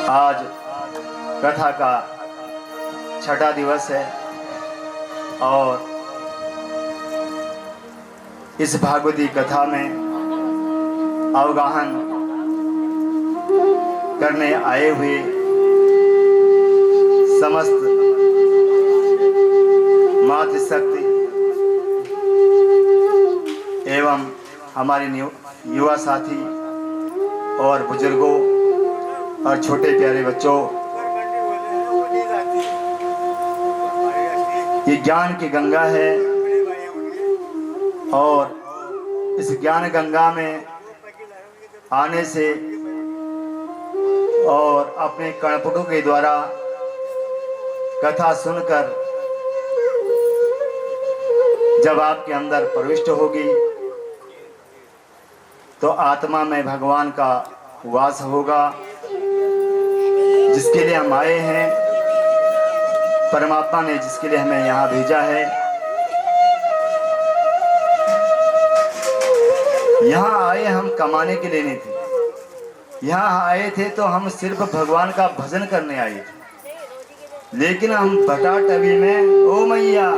आज कथा का छठा दिवस है और इस भागवती कथा में अवगाहन करने आए हुए समस्त मातृशक्ति एवं हमारे युवा साथी और बुजुर्गों और छोटे प्यारे बच्चों, ये ज्ञान की गंगा है और इस ज्ञान गंगा में आने से और अपने कर्णपुटों के द्वारा कथा सुनकर जब आपके अंदर प्रविष्ट होगी तो आत्मा में भगवान का वास होगा, जिसके लिए हम आए हैं। परमात्मा ने जिसके लिए हमें यहाँ भेजा है, यहाँ आए हम कमाने के लिए नहीं थे। यहाँ आए थे तो हम सिर्फ भगवान का भजन करने आए थे, लेकिन हम भटाटवी में ओ मैया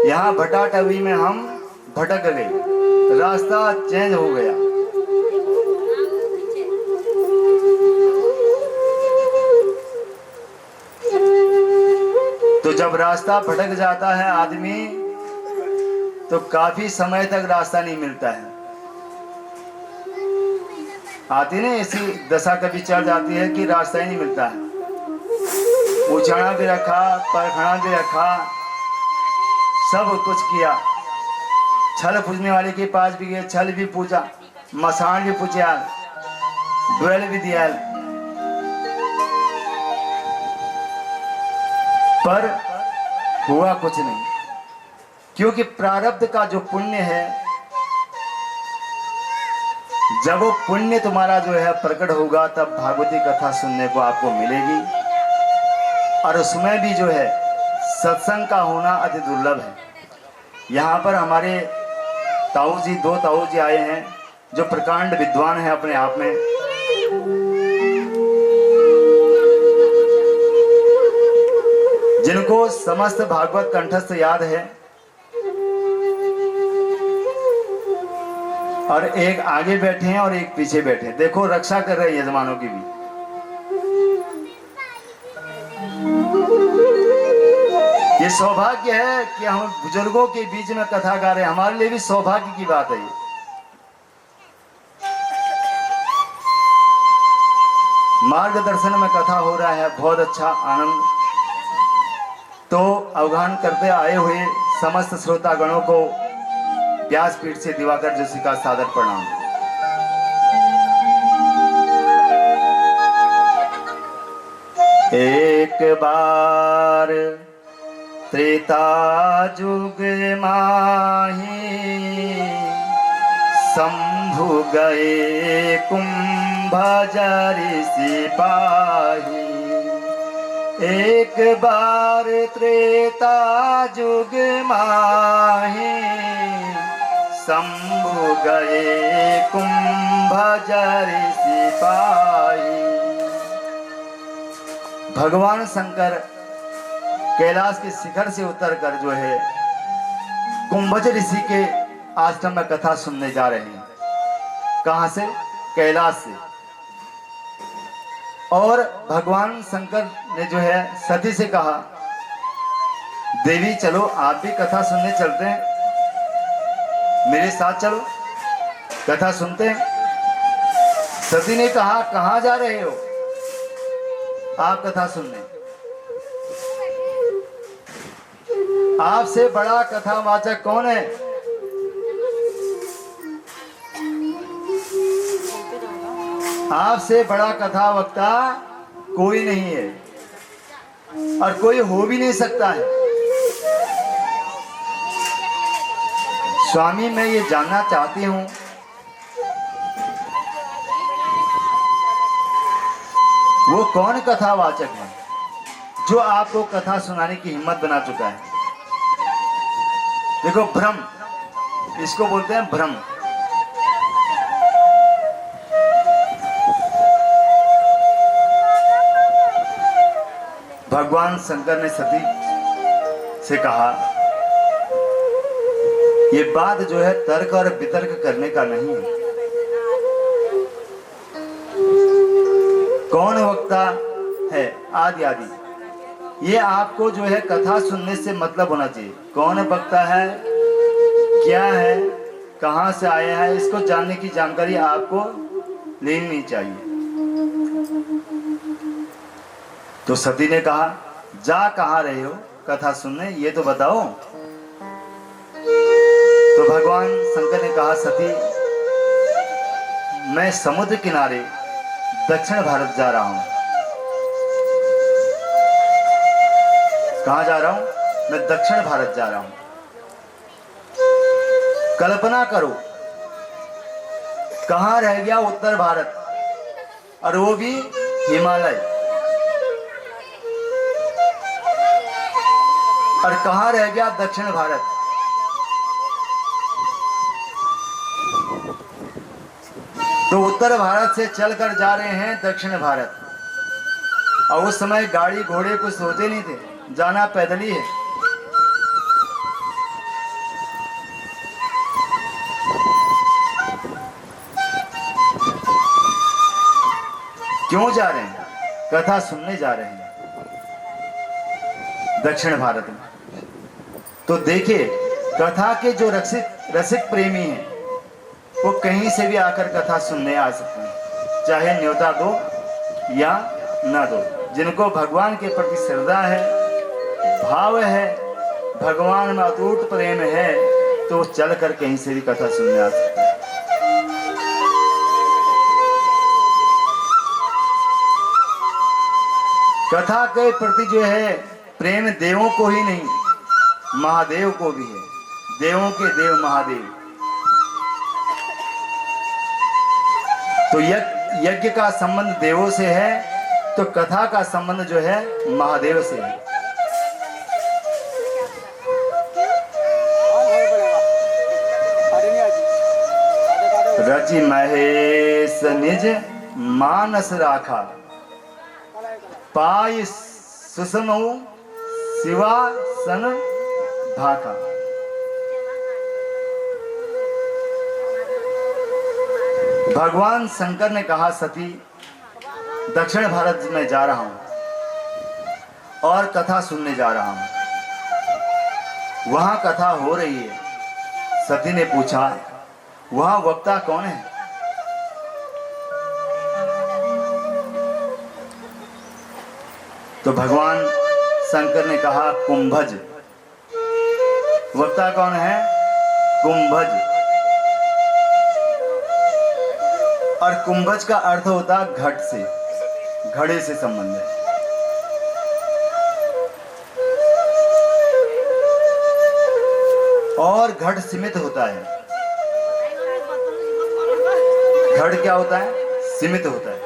यहाँ भटाटवी में हम भटक गए, रास्ता चेंज हो गया। तो जब रास्ता भटक जाता है आदमी तो काफी समय तक रास्ता नहीं मिलता है। आती नहीं ऐसी दशा कभी चल जाती है कि रास्ता ही नहीं मिलता है। उछाना भी रखा, परखना भी रखा, सब कुछ किया। छल पूजने वाले के पास भी गए, छल भी पूजा, मसान भी पूछा, डुएल भी दिया, पर हुआ कुछ नहीं। क्योंकि प्रारब्ध का जो पुण्य है, जब वो पुण्य तुम्हारा जो है प्रकट होगा तब भागवती कथा सुनने को आपको मिलेगी। और उसमें भी जो है सत्संग का होना अति दुर्लभ है। यहाँ पर हमारे ताऊ जी, दो ताऊ जी आए हैं जो प्रकांड विद्वान हैं अपने आप में। जिनको समस्त भागवत कंठस्थ याद है, और एक आगे बैठे हैं और एक पीछे बैठे हैं। देखो रक्षा कर रहे हैं यजमानों की भी। ये सौभाग्य है कि हम बुजुर्गों के बीच में कथा गा रहे हैं, हमारे लिए भी सौभाग्य की बात है ये। मार्गदर्शन में कथा हो रहा है, बहुत अच्छा आनंद। तो अवगाहन करते आए हुए समस्त श्रोतागणों को व्यासपीठ से दिवाकर जोशी का सादर प्रणाम। एक बार त्रेता जुग माही शंभु गए कुंभजरि सिपाही। एक बार त्रेता जुग माही शंभु गए कुंभजरि सिपाही। भगवान शंकर कैलाश के शिखर से उतरकर जो है कुंभज ऋषि के आश्रम में कथा सुनने जा रहे हैं। कहां से? कैलाश से। और भगवान शंकर ने जो है सती से कहा, देवी चलो आप भी कथा सुनने चलते हैं, मेरे साथ चलो कथा सुनते हैं। सती ने कहा, कहां जा रहे हो आप कथा सुनने? आपसे बड़ा कथावाचक कौन है? आपसे बड़ा कथा वक्ता कोई नहीं है और कोई हो भी नहीं सकता है। स्वामी मैं ये जानना चाहती हूं, वो कौन कथावाचक है जो आपको कथा सुनाने की हिम्मत बना चुका है? देखो भ्रम, इसको बोलते हैं भ्रम। भगवान शंकर ने सती से कहा, ये बात जो है तर्क और वितर्क करने का नहीं है। कौन वक्ता है आदि आदि, ये आपको जो है कथा सुनने से मतलब होना चाहिए। कौन वक्ता है, क्या है, कहां से आया है, इसको जानने की जानकारी आपको लेनी चाहिए। तो सती ने कहा, जा कहाँ रहे हो कथा सुनने, ये तो बताओ। तो भगवान शंकर ने कहा, सती मैं समुद्र किनारे दक्षिण भारत जा रहा हूं। कहां जा रहा हूं? मैं दक्षिण भारत जा रहा हूं। कल्पना करो, कहां रह गया उत्तर भारत, और वो भी हिमालय, और कहां रह गया दक्षिण भारत। तो उत्तर भारत से चलकर जा रहे हैं दक्षिण भारत, और उस समय गाड़ी घोड़े कुछ होते नहीं थे, जाना पैदल ही है। क्यों जा रहे हैं? कथा सुनने जा रहे हैं दक्षिण भारत में। तो देखिए, कथा के जो रसिक प्रेमी हैं वो कहीं से भी आकर कथा सुनने आ सकते हैं, चाहे न्योता दो या ना दो। जिनको भगवान के प्रति श्रद्धा है, भाव है, भगवान में अटूट प्रेम है, तो चल कर कहीं से भी कथा सुनने आ सकते हैं। कथा के प्रति जो है प्रेम देवों को ही नहीं, महादेव को भी है। देवों के देव महादेव। तो यज्ञ का संबंध देवों से है, तो कथा का संबंध जो है महादेव से है। रचि महेश निज मानस राखा, पाई सुसमऊ शिवा सन भाका। भगवान शंकर ने कहा, सती दक्षिण भारत में जा रहा हूं और कथा सुनने जा रहा हूं। वहां कथा हो रही है। सती ने पूछा, वहां वक्ता कौन है? तो भगवान शंकर ने कहा, कुंभज। वक्ता कौन है? कुंभज। और कुंभज का अर्थ होता घट से, घड़े से संबंध है। और घट सीमित होता है। घट क्या होता है? सीमित होता है।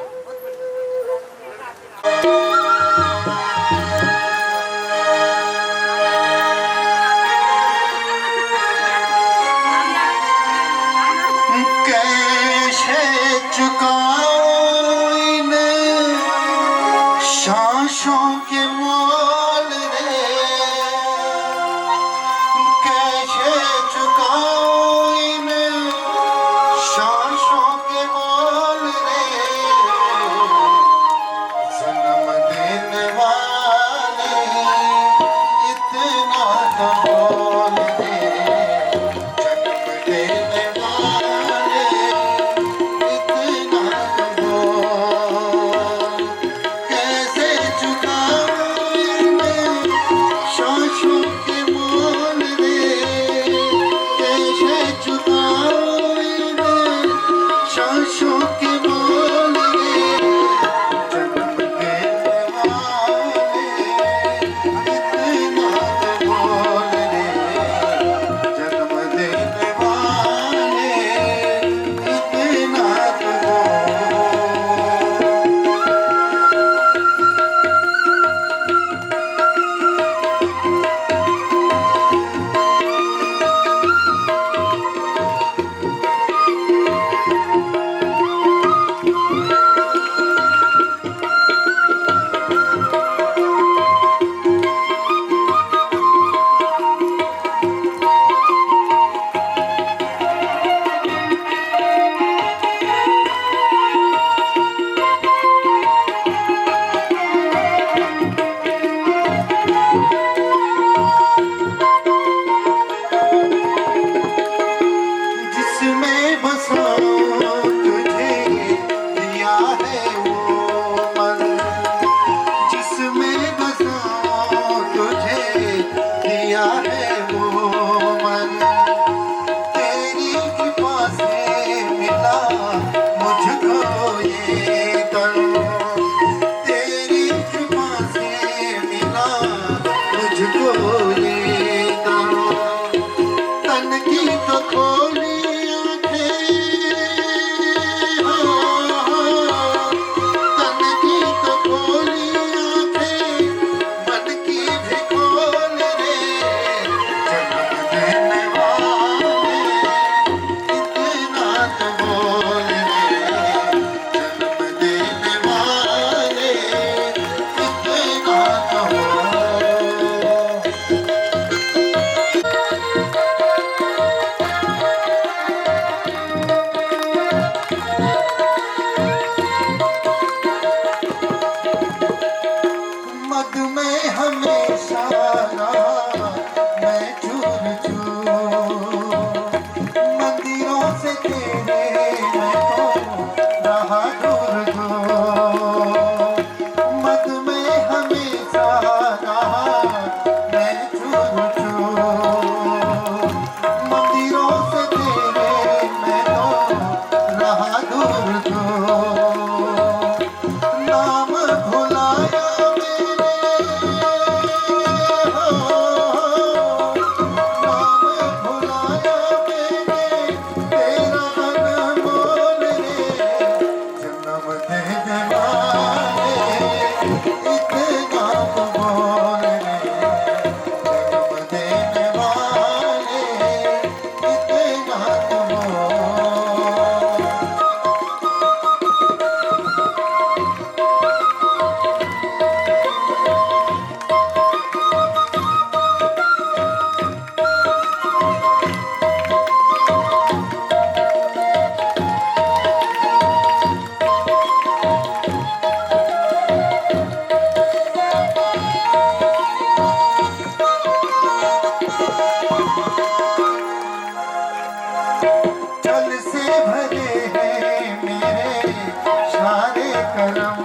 करम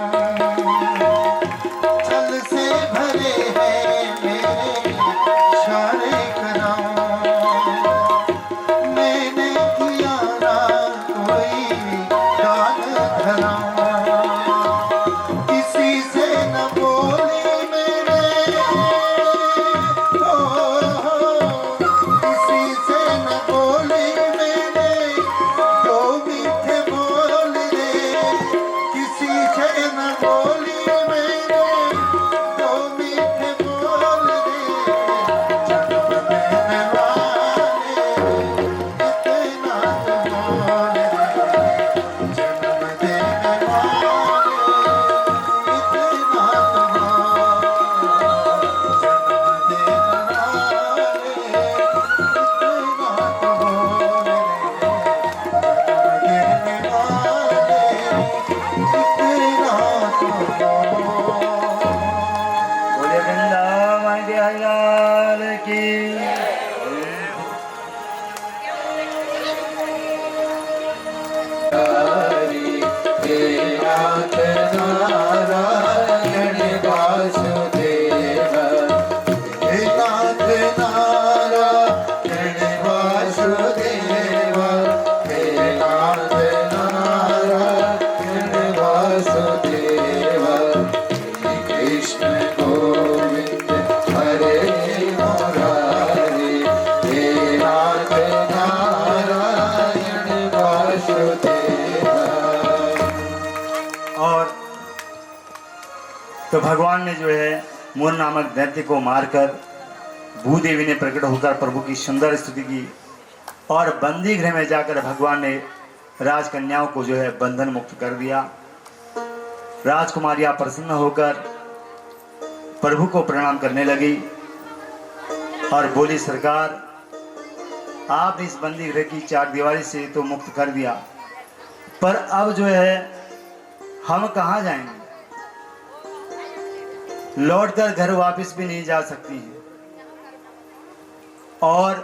जल से भरे हैं मेरे सारे करम। मैंने किया ना कोई दान धर्म, किसी से न बोली मैंने किसी से न बोली मैंने जो मीठे बोल रे, किसी से न बोली मैंने जो मीठे बोल रे। जन्म देने वाले इतना तो बोल रे, जन्म देने वाले इतना तो बोल, जन्म देने बोले वृंदावन बिहारी लाल की। नाथ नारायण वासुदेव, नाथ नारायण वासुदेव, नाथ नारायण वासुदेव। कृष्ण गोविंद हरे मुरारी, हे नाथ नारायण वासुदेव। और तो भगवान ने जो है मूर नामक दैत्य को मारकर भूदेवी ने प्रकट होकर प्रभु की सुंदर स्तुति की और बंदी गृह में जाकर भगवान ने राजकन्याओं को जो है बंधन मुक्त कर दिया। राजकुमारियां प्रसन्न होकर प्रभु को प्रणाम करने लगी और बोली, सरकार आपने इस बंदी गृह की चार दीवारी से तो मुक्त कर दिया, पर अब जो है हम कहाँ जाएंगे? लौटकर घर वापस भी नहीं जा सकती हैं और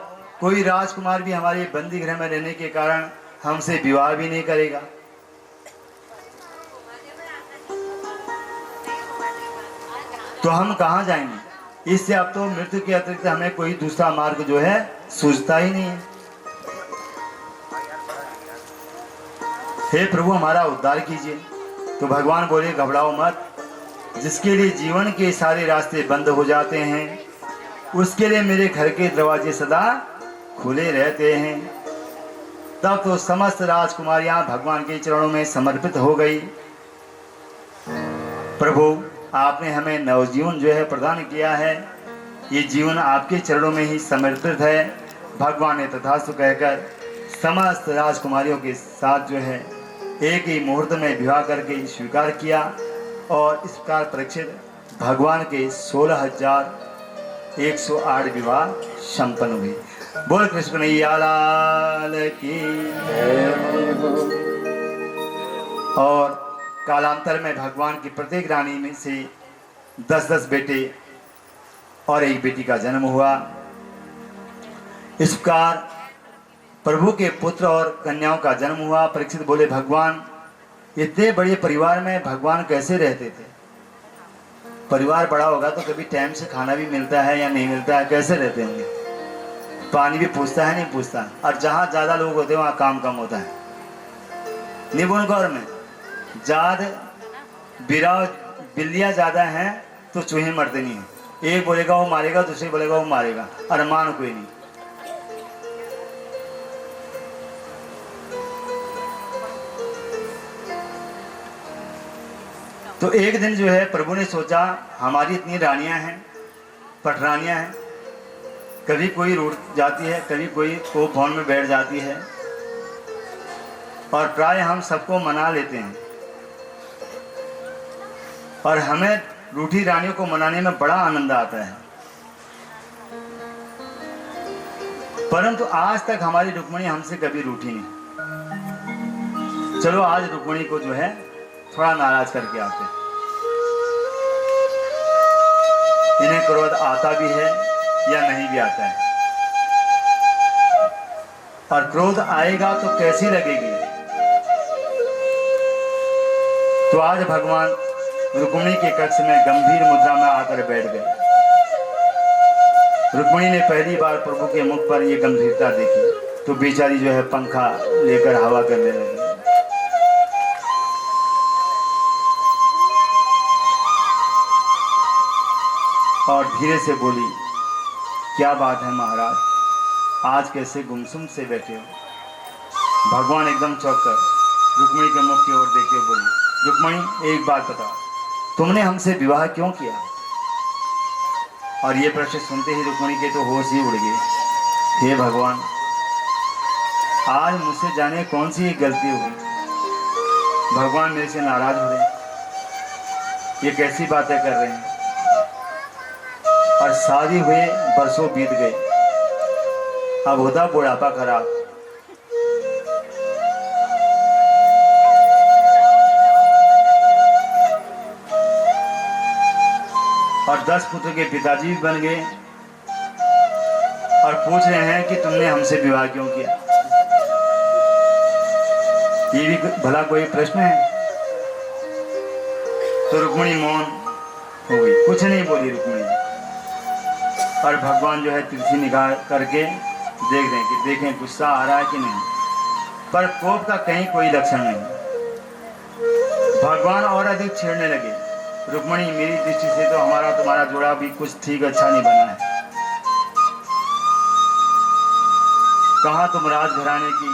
कोई राजकुमार भी हमारे बंदी गृह में रहने के कारण हमसे विवाह भी नहीं करेगा। तो हम कहाँ जाएंगे? इससे अब तो मृत्यु के अतिरिक्त हमें कोई दूसरा मार्ग जो है सूझता ही नहीं है। हे प्रभु, हमारा उद्धार कीजिए। तो भगवान बोले, घबराओ मत, जिसके लिए जीवन के सारे रास्ते बंद हो जाते हैं उसके लिए मेरे घर के दरवाजे सदा खुले रहते हैं। तब तो समस्त राजकुमारियां भगवान के चरणों में समर्पित हो गई। प्रभु, आपने हमें नवजीवन जो है प्रदान किया है, ये जीवन आपके चरणों में ही समर्पित है। भगवान ने तथास्तु कहकर समस्त राजकुमारियों के साथ जो है एक ही मुहूर्त में विवाह करके स्वीकार किया और इस प्रकार परीक्षित भगवान के 16,108 विवाह संपन्न हुए। बोल कृष्ण कन्हैया लाल की। और कालांतर में भगवान की प्रत्येक रानी में से 10-10 बेटे और एक बेटी का जन्म हुआ। इस प्रकार प्रभु के पुत्र और कन्याओं का जन्म हुआ। परीक्षित बोले, भगवान इतने बड़े परिवार में भगवान कैसे रहते थे? परिवार बड़ा होगा तो कभी टाइम से खाना भी मिलता है या नहीं मिलता है, कैसे रहते होंगे? पानी भी पूछता है नहीं पूछता, और जहाँ ज़्यादा लोग होते हैं वहाँ काम कम होता है। निपुण गौर में जाद बिराव बिल्लियाँ ज़्यादा हैं तो चूहे मरते नहीं हैं। एक बोलेगा वो मारेगा, दूसरे बोलेगा वो मारेगा, और मान कोई नहीं। तो एक दिन जो है प्रभु ने सोचा, हमारी इतनी रानियां हैं, पटरानियां हैं, कभी कोई रूठ जाती है, कभी कोई कोप भवन में बैठ जाती है, और प्राय हम सबको मना लेते हैं और हमें रूठी रानियों को मनाने में बड़ा आनंद आता है। परंतु आज तक हमारी रुक्मिणी हमसे कभी रूठी नहीं। चलो आज रुक्मिणी को जो है थोड़ा नाराज करके आते हैं। इन्हें क्रोध आता भी है या नहीं भी आता है, और क्रोध आएगा तो कैसी लगेगी? तो आज भगवान रुक्मिणी के कक्ष में गंभीर मुद्रा में आकर बैठ गए। रुक्मिणी ने पहली बार प्रभु के मुख पर यह गंभीरता देखी तो बेचारी जो है पंखा लेकर हवा करने लगी। और धीरे से बोली, क्या बात है महाराज, आज कैसे गुमसुम से बैठे हो? भगवान एकदम चौंक कर रुक्मिणी के मुख की ओर देखे बोली, रुक्मिणी एक बात बताओ, तुमने हमसे विवाह क्यों किया? और ये प्रश्न सुनते ही रुक्मिणी के तो होश ही उड़ गए। हे भगवान, आज मुझसे जाने कौन सी गलती हुई, भगवान मेरे से नाराज हो रहे हैं, ये कैसी बातें कर रहे हैं। और शादी हुए बरसों बीत गए, अब होता बुढ़ापा खराब। और 10 पुत्र के पिताजी भी बन गए और पूछ रहे हैं कि तुमने हमसे विवाह क्यों किया। ये भी भला कोई प्रश्न है? तो रुक्मिणी मौन हो गई, कुछ नहीं बोली रुक्मिणी। और भगवान जो है तिरछी निगाह करके देख रहे हैं कि देखें गुस्सा आ रहा है कि नहीं, पर कोप का कहीं कोई लक्षण नहीं। भगवान और अधिक छेड़ने लगे, रुक्मिणी मेरी दृष्टि से तो हमारा तुम्हारा जोड़ा भी कुछ ठीक अच्छा नहीं बना है। कहाँ तुम राजघराने की,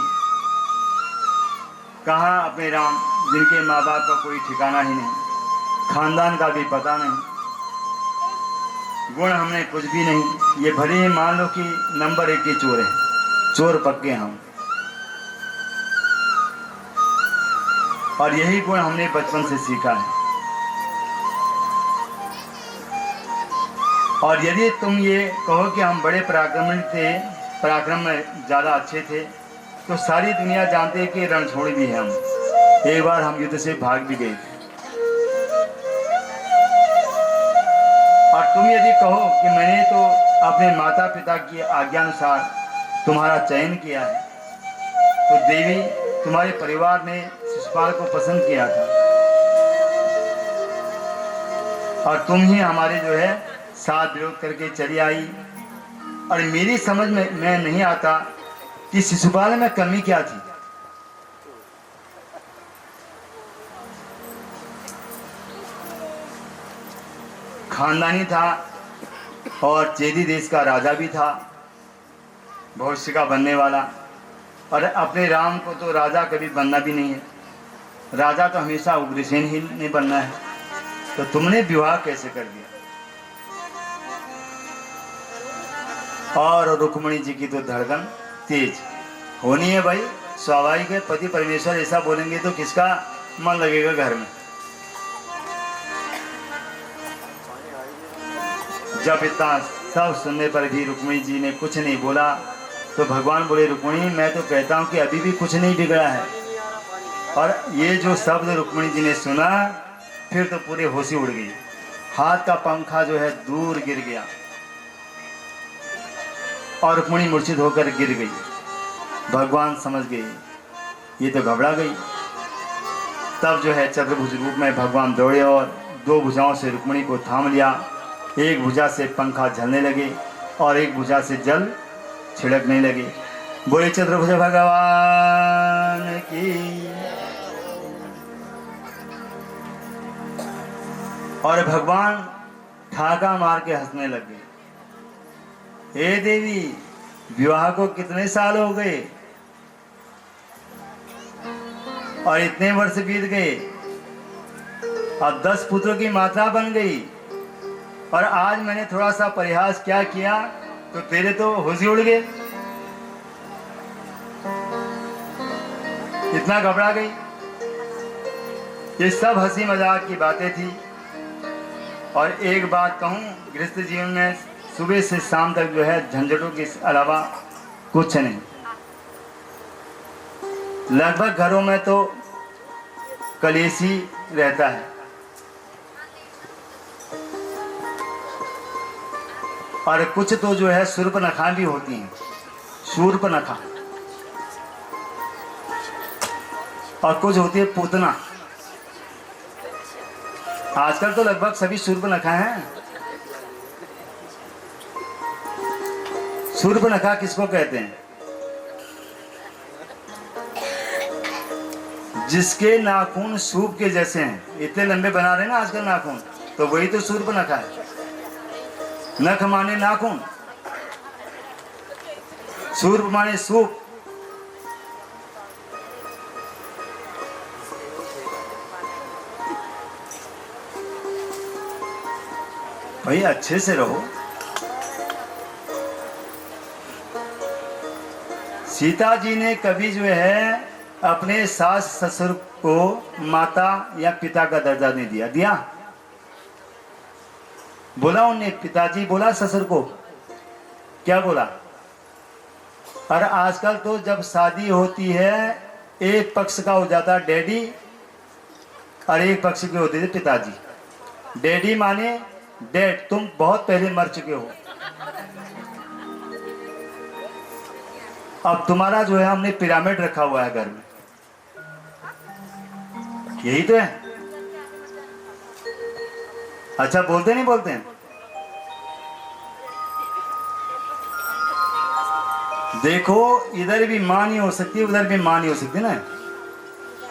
कहाँ अपने राम जिनके माँ बाप का कोई ठिकाना ही नहीं, खानदान का भी पता नहीं, गुण हमने कुछ भी नहीं। ये भले ही मान लो कि नंबर 1 के चोर हैं, चोर पक्के हम, और यही गुण हमने बचपन से सीखा है। और यदि तुम ये कहो कि हम बड़े पराक्रमी थे, पराक्रम में ज़्यादा अच्छे थे, तो सारी दुनिया जानते है कि रणछोड़ भी हैं हम। एक बार हम युद्ध से भाग भी गए थे। और तुम यदि कहो कि मैंने तो अपने माता पिता की आज्ञा अनुसार तुम्हारा चयन किया है, तो देवी तुम्हारे परिवार ने शिशुपाल को पसंद किया था और तुम ही हमारे जो है साथ विरोध करके चली आई। और मेरी समझ में नहीं आता कि शिशुपाल में कमी क्या थी। खानदानी था और चेदी देश का राजा भी था, भविष्य का बनने वाला। और अपने राम को तो राजा कभी बनना भी नहीं है, राजा तो हमेशा उग्रसेन ही नहीं बनना है। तो तुमने विवाह कैसे कर दिया? और रुक्मिणी जी की तो धड़कन तेज होनी है भाई, स्वाभाविक है। पति परमेश्वर ऐसा बोलेंगे तो किसका मन लगेगा घर में। जब इतना सब सुनने पर भी रुक्मिणी जी ने कुछ नहीं बोला, तो भगवान बोले, रुक्मिणी मैं तो कहता हूँ कि अभी भी कुछ नहीं बिगड़ा है। और ये जो शब्द रुक्मिणी जी ने सुना, फिर तो पूरे होशी उड़ गई, हाथ का पंखा जो है दूर गिर गया और रुक्मिणी मूर्छित होकर गिर गई। भगवान समझ गए ये तो घबरा गई। तब जो है चतुर्भुज रूप में भगवान दौड़े और 2 भुजाओं से रुक्मिणी को थाम लिया। एक भुजा से पंखा झलने लगे और एक भुजा से जल छिड़कने लगे। बोले चतुर्भुज भगवान की। और भगवान ठाका मार के हंसने लगे। हे देवी, विवाह को कितने साल हो गए और इतने वर्ष बीत गए, अब 10 पुत्रों की मात्रा बन गई, और आज मैंने थोड़ा सा परिहास क्या किया तो तेरे तो होशी उड़ गए, इतना घबरा गई। ये सब हंसी मजाक की बातें थी। और एक बात कहूँ, गृहस्थ जीवन में सुबह से शाम तक जो है झंझटों के अलावा कुछ नहीं। लगभग घरों में तो कलेश ही रहता है। और कुछ तो जो है शूर्पणखा भी होती हैं, शूर्पणखा, और कुछ होती है पूतना। आजकल तो लगभग सभी शूर्पणखा हैं। शूर्पणखा किसको कहते हैं? जिसके नाखून सूप के जैसे हैं, इतने लंबे बना रहे हैं ना आजकल नाखून, तो वही तो शूर्पणखा है। नख माने नाखून, शूर्प माने सूप। भाई अच्छे से रहो। सीता जी ने कभी जो है अपने सास ससुर को माता या पिता का दर्जा नहीं दिया। दिया? बोला उन्हें पिताजी बोला ससुर को? क्या बोला? और आजकल तो जब शादी होती है एक पक्ष का हो जाता डैडी और एक पक्ष के होते थे पिताजी। डैडी माने डैड, तुम बहुत पहले मर चुके हो, अब तुम्हारा जो है हमने पिरामिड रखा हुआ है घर में। यही तो है। अच्छा बोलते नहीं बोलते हैं? देखो इधर भी मां नहीं हो सकती, उधर भी मां नहीं हो सकती ना।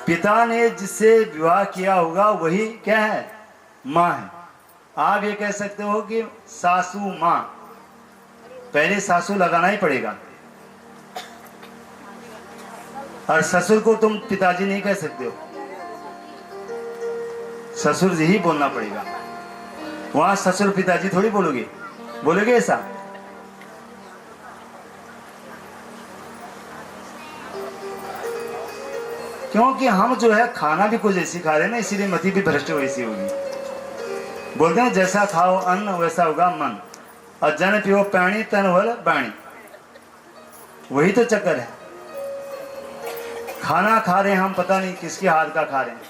पिता ने जिससे विवाह किया होगा वही क्या है? मां है। आप ये कह सकते हो कि सासू मां, पहले सासू लगाना ही पड़ेगा। और ससुर को तुम पिताजी नहीं कह सकते हो, ससुर जी ही बोलना पड़ेगा। वहां ससुर पिताजी थोड़ी बोलोगे, बोलोगे ऐसा? क्योंकि हम जो है खाना भी कुछ ऐसी खा रहे हैं ना, इसीलिए मति भी भ्रष्ट वैसी होगी। बोलते हैं जैसा खाओ अन्न वैसा होगा मन, और जन पियो पानी तन वल बाणी। वही तो चक्कर है। खाना खा रहे हैं हम, पता नहीं किसके हाथ का खा रहे हैं।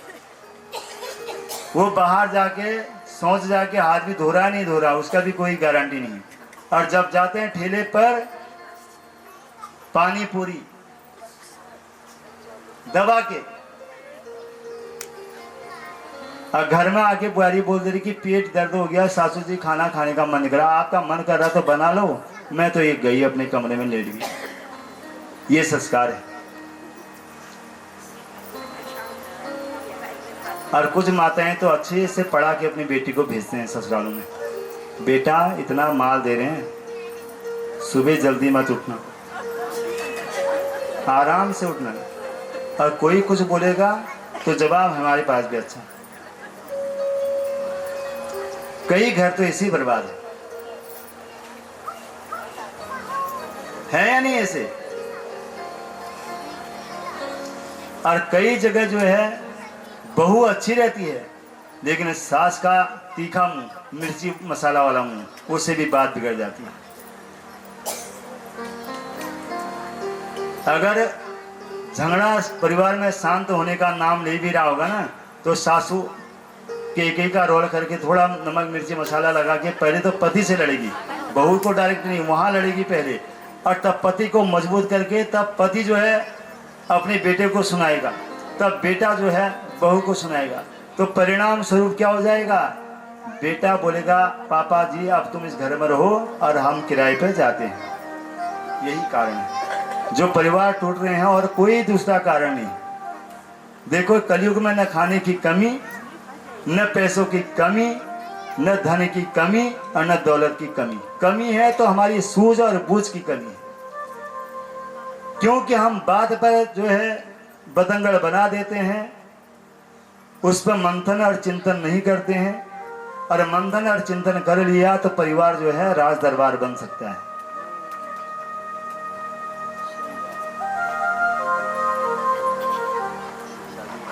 वो बाहर जाके सोच जाके हाथ भी धो रहा नहीं धो रहा, उसका भी कोई गारंटी नहीं। और जब जाते हैं ठेले पर पानी पूरी दबा के, और घर में आके बुआरी बोल दे रही कि पेट दर्द हो गया, सासू जी खाना खाने का मन कर रहा। आपका मन कर रहा तो बना लो, मैं तो एक गई अपने कमरे में लेट गई। ये संस्कार है। और कुछ माताएं तो अच्छे से पढ़ा के अपनी बेटी को भेजते हैं ससुरालों में। बेटा इतना माल दे रहे हैं, सुबह जल्दी मत उठना, आराम से उठना, और कोई कुछ बोलेगा तो जवाब हमारे पास भी अच्छा। कई घर तो ऐसे ही बर्बाद है या नहीं ऐसे? और कई जगह जो है बहू अच्छी रहती है, लेकिन सास का तीखा मुंह, मिर्ची मसाला वाला मुंह, उससे भी बात बिगड़ जाती है। अगर झगड़ा परिवार में शांत होने का नाम ले भी रहा होगा ना, तो सासू केके का रोल करके थोड़ा नमक मिर्ची मसाला लगा के पहले तो पति से लड़ेगी, बहू को डायरेक्ट नहीं, वहां लड़ेगी पहले, और तब पति को मजबूत करके तब पति जो है अपने बेटे को सुनाएगा, तब बेटा जो है बहू को सुनाएगा। तो परिणाम स्वरूप क्या हो जाएगा? बेटा बोलेगा पापा जी अब तुम इस घर में रहो और हम किराए पर जाते हैं। यही कारण है जो परिवार टूट रहे हैं, और कोई दूसरा कारण नहीं। देखो कलयुग में न खाने की कमी, न पैसों की कमी, न धन की कमी और न दौलत की कमी। कमी है तो हमारी सूझ और बूझ की कमी है, क्योंकि हम बात पर जो है बतंगड़ बना देते हैं, उस पर मंथन और चिंतन नहीं करते हैं, और मंथन और चिंतन कर लिया तो परिवार जो है राज दरबार बन सकता है।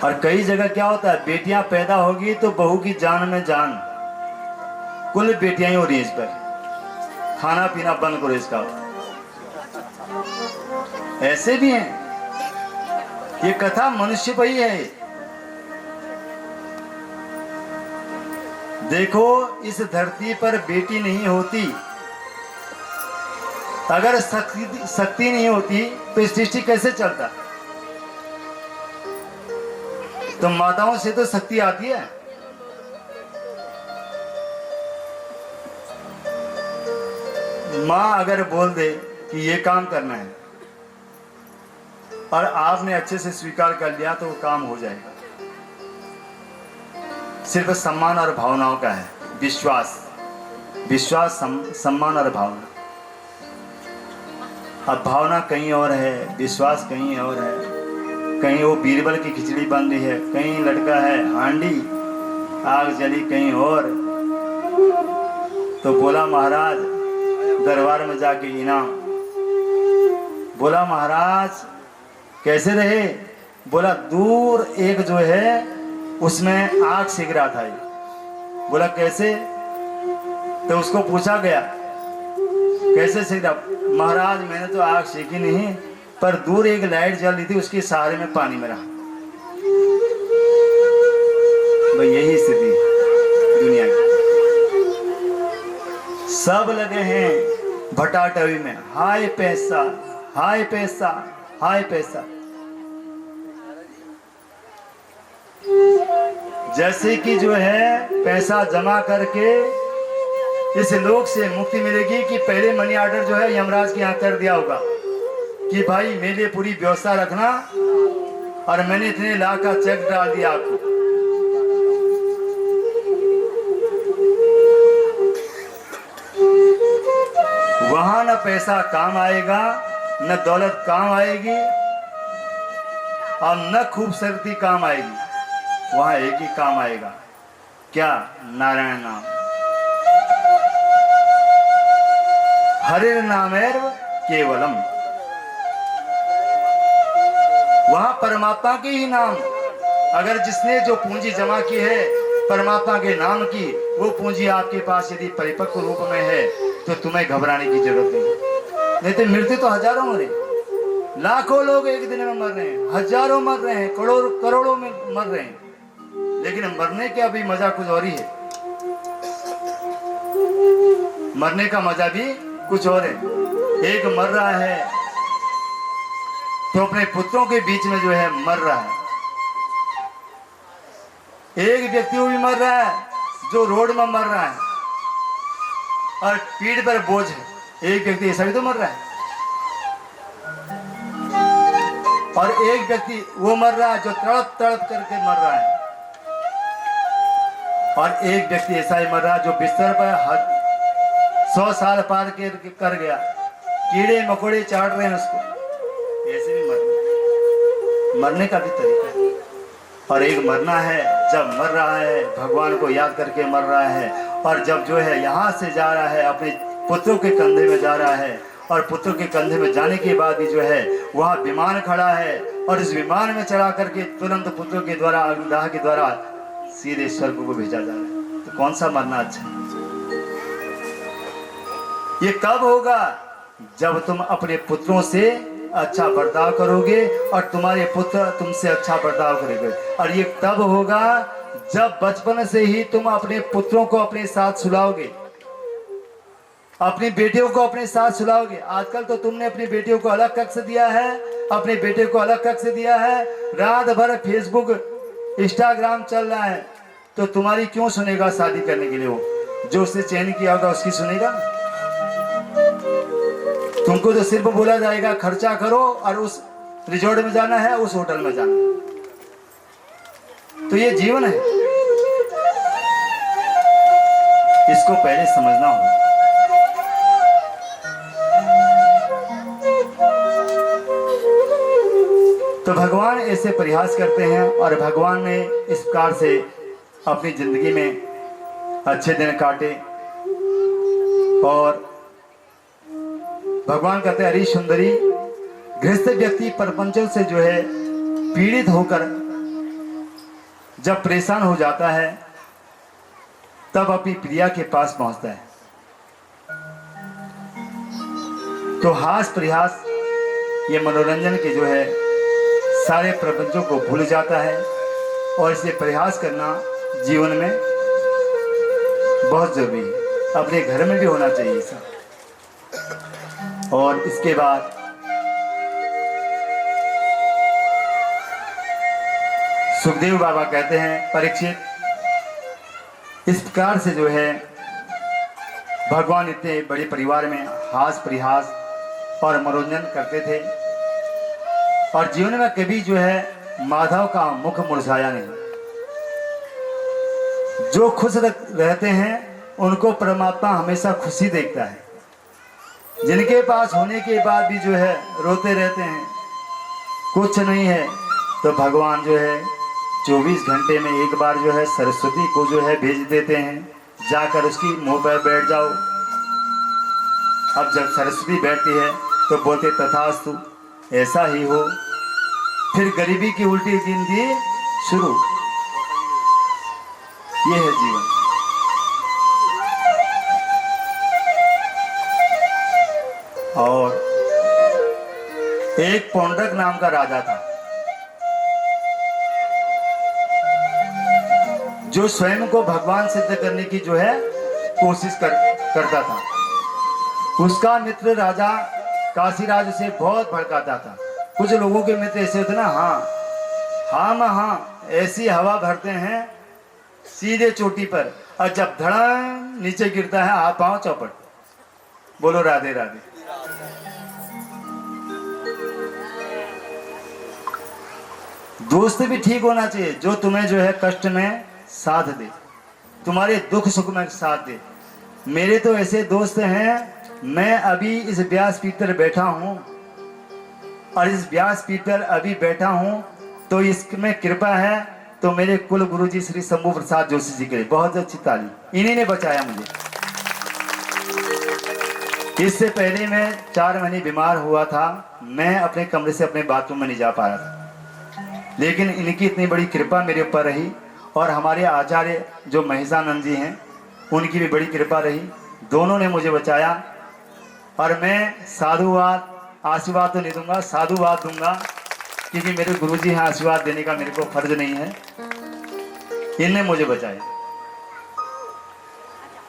और कई जगह क्या होता है, बेटियां पैदा होगी तो बहू की जान में जान, कुल बेटियां ही हो रही है, इस पर खाना पीना बंद करो इसका। ऐसे भी हैं, ये कथा मनुष्य पर ही है। देखो इस धरती पर बेटी नहीं होती, अगर शक्ति नहीं होती तो सृष्टि कैसे चलता? तो माताओं से तो शक्ति आती है, माँ अगर बोल दे कि ये काम करना है और आपने अच्छे से स्वीकार कर लिया तो वो काम हो जाएगा। सिर्फ सम्मान और भावनाओं का है, विश्वास, सम्मान और भावना। अब भावना कहीं और है, विश्वास कहीं और है। कहीं वो बीरबल की खिचड़ी बन रही है, कहीं लड़का है हांडी आग जली कहीं और। तो बोला महाराज दरबार में जाके इनाम। बोला महाराज कैसे रहे? बोला दूर एक जो है उसमें आग सेक रहा था ये। बोला कैसे? तो उसको पूछा गया कैसे सेक रहा? महाराज मैंने तो आग सेकी नहीं, पर दूर एक लाइट जल रही थी, उसके सहारे में पानी में रहा। भाई यही स्थिति दुनिया की। सब लगे हैं भटाटवी में, हाय पैसा हाय पैसा हाय पैसा। जैसे कि जो है पैसा जमा करके इस लोक से मुक्ति मिलेगी कि पहले मनी ऑर्डर जो है यमराज के यहाँ कर दिया होगा कि भाई मेरे लिए पूरी व्यवस्था रखना और मैंने इतने लाख का चेक डाल दिया आपको। वहां न पैसा काम आएगा, न दौलत काम आएगी और न खूबसूरती काम आएगी। वहां एक ही काम आएगा, क्या? नारायण नाम। हरिर नामेर केवलम। वहां परमात्मा के ही नाम। अगर जिसने जो पूंजी जमा की है परमात्मा के नाम की, वो पूंजी आपके पास यदि परिपक्व रूप में है तो तुम्हें घबराने की जरूरत नहीं। तो मृत्यु तो हजारों मरे, लाखों लोग एक दिन में मर रहे हैं, हजारों मर रहे हैं, करोड़ों में मर रहे हैं, लेकिन मरने का भी मजा कुछ और ही है। मरने का मजा भी कुछ और है। एक मर रहा है तो अपने पुत्रों के बीच में जो है मर रहा है। एक व्यक्ति वो भी मर रहा है जो रोड में मर रहा है और पीठ पर बोझ है। एक व्यक्ति ऐसा भी तो मर रहा है। और एक व्यक्ति वो मर रहा है जो तड़प तड़प करके मर रहा है। और एक व्यक्ति ऐसा ही मर रहा है जो बिस्तर पर 100 साल पार कर गया, कीड़े मकोड़े चाट रहे हैं उसको। ऐसे भी मरने का भी तरीका है। और एक मरना है जब मर रहा है भगवान को याद करके मर रहा है, और जब जो है यहाँ से जा रहा है अपने पुत्रों के कंधे में जा रहा है, और पुत्रों के कंधे में जाने के बाद भी जो है वहाँ विमान खड़ा है और इस विमान में चढ़ा करके तुरंत पुत्रों के द्वारा अग्निदाह के द्वारा सीधे स्वर्ग को भेजा जा रहा है। तो कौन सा मरना अच्छा है? ये कब होगा? जब तुम अपने पुत्रों से अच्छा बर्ताव करोगे और तुम्हारे पुत्र तुमसे अच्छा बर्ताव करेंगे। और ये तब होगा जब बचपन से ही तुम अपने पुत्रों को अपने साथ सुलाओगे, अपनी बेटियों को अपने साथ सुलाओगे। आजकल तो तुमने अपनी बेटियों को अलग कक्ष दिया है, अपने बेटे को अलग कक्ष दिया है, रात भर फेसबुक इंस्टाग्राम चल रहा है, तो तुम्हारी क्यों सुनेगा शादी करने के लिए? वो जो उसने चयन किया होगा उसकी सुनेगा? तुमको तो सिर्फ बोला जाएगा खर्चा करो और उस रिजॉर्ट में जाना है, उस होटल में जाना है। तो ये जीवन है, इसको पहले समझना होगा। तो भगवान ऐसे प्रयास करते हैं और भगवान ने इस प्रकार से अपनी जिंदगी में अच्छे दिन काटे। और भगवान कहते हैं हरी सुंदरी, गृहस्थ व्यक्ति प्रपंचों से जो है पीड़ित होकर जब परेशान हो जाता है तब अपनी प्रिया के पास पहुंचता है। तो हास प्रयास ये मनोरंजन के जो है सारे प्रपंचों को भूल जाता है, और इसे प्रयास करना जीवन में बहुत जरूरी है। अपने घर में भी होना चाहिए सब। और इसके बाद सुखदेव बाबा कहते हैं परीक्षित, इस प्रकार से जो है भगवान इतने बड़े परिवार में हास परिहास और मनोरंजन करते थे। और जीवन में कभी जो है माधव का मुख मुरझाया नहीं। जो खुश रहते हैं उनको परमात्मा हमेशा खुशी देखता है। जिनके पास होने के बाद भी जो है रोते रहते हैं, कुछ नहीं है, तो भगवान जो है 24 घंटे में एक बार जो है सरस्वती को जो है भेज देते हैं, जाकर उसकी मुंह पर बैठ जाओ। अब जब सरस्वती बैठती है तो बोलते तथास्तु, ऐसा ही हो। फिर गरीबी की उल्टी गिनती शुरू। ये है जीवन। और एक पौंड्रक नाम का राजा था, जो स्वयं को भगवान सिद्ध करने की जो है कोशिश करता था। उसका मित्र राजा काशीराज उसे बहुत भड़काता था। कुछ लोगों के मित्र ऐसे होते ना, हाँ ऐसी हवा भरते हैं सीधे चोटी पर, और जब धड़ाम नीचे गिरता है हाथ पांव चौपट। बोलो राधे राधे। दोस्त भी ठीक होना चाहिए, जो तुम्हें जो है कष्ट में साथ दे, तुम्हारे दुख सुख में साथ दे। मेरे तो ऐसे दोस्त हैं, मैं अभी इस व्यासपीठ पर बैठा हूं, और इस व्यासपीठ पर अभी बैठा हूं तो इसमें कृपा है तो मेरे कुल गुरु जी श्री शंभू प्रसाद जोशी जी के। बहुत अच्छी ताली, इन्हीं ने बचाया मुझे। इससे पहले मैं 4 महीने बीमार हुआ था, मैं अपने कमरे से अपने बाथरूम में नहीं जा पा रहा था, लेकिन इनकी इतनी बड़ी कृपा मेरे ऊपर रही। और हमारे आचार्य जो महिषानंद जी हैं, उनकी भी बड़ी कृपा रही। दोनों ने मुझे बचाया। और मैं साधुवाद, आशीर्वाद तो नहीं दूंगा, साधुवाद दूंगा, क्योंकि मेरे गुरुजी हैं, आशीर्वाद देने का मेरे को फर्ज नहीं है। इनने मुझे बचाया।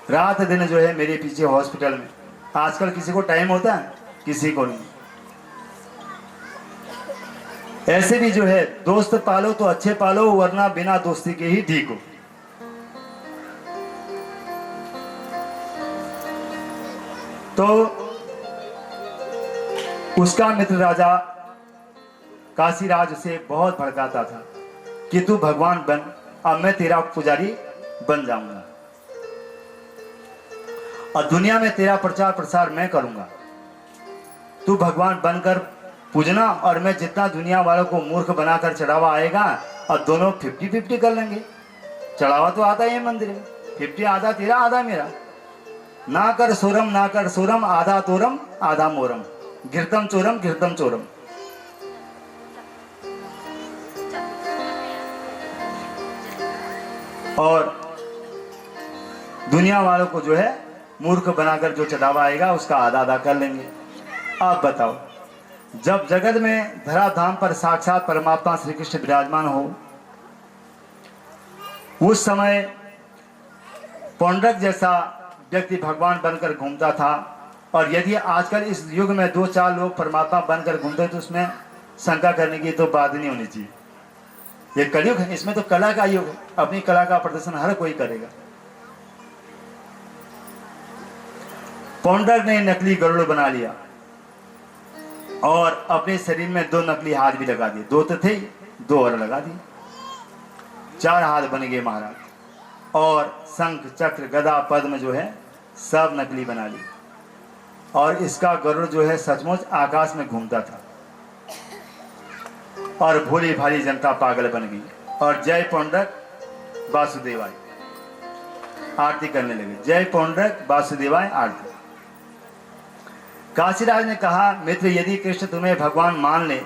रात दिन जो है मेरे पीछे हॉस्पिटल में। आजकल किसी को टाइम होता है? किसी को नहीं। ऐसे भी जो है दोस्त पालो तो अच्छे पालो, वरना बिना दोस्ती के ही ठीक हो। तो उसका मित्र राजा काशीराज उसे बहुत भड़काता था कि तू भगवान बन, अब मैं तेरा पुजारी बन जाऊंगा और दुनिया में तेरा प्रचार प्रसार मैं करूंगा। तू भगवान बनकर पूजना, और मैं जितना दुनिया वालों को मूर्ख बनाकर चढ़ावा आएगा, और दोनों 50-50 कर लेंगे। चढ़ावा तो आता है मंदिर में, 50 आधा तेरा आधा मेरा। ना कर सोरम आधा तोरम आधा मोरम, घृतम चोरम। और दुनिया वालों को जो है मूर्ख बनाकर जो चढ़ावा आएगा उसका आधा आधा कर लेंगे। आप बताओ, जब जगत में धराधाम पर साक्षात परमात्मा श्री कृष्ण विराजमान हो, उस समय पौंड्रक जैसा व्यक्ति भगवान बनकर घूमता था। और यदि आजकल इस युग में 2-4 लोग परमात्मा बनकर घूमते तो उसमें शंका करने की तो बात नहीं होनी चाहिए। ये कलयुग है, इसमें तो कला का युग है, अपनी कला का प्रदर्शन हर कोई करेगा। पौंड्रक ने नकली गरुड़ बना लिया और अपने शरीर में 2 नकली हाथ भी लगा दिए। 2 तो थे, 2 और लगा दिए, 4 हाथ बन गए महाराज। और शंख चक्र गदा पद्म जो है सब नकली बना लिए। और इसका गरुड़ जो है सचमुच आकाश में घूमता था। और भोली भाली जनता पागल बन गई। और जय पौंड्रक वासुदेवाय आरती करने लगे। जय पौंड्रक वासुदेवाय आरती। काशीराज ने कहा, मित्र यदि कृष्ण तुम्हें भगवान मान ले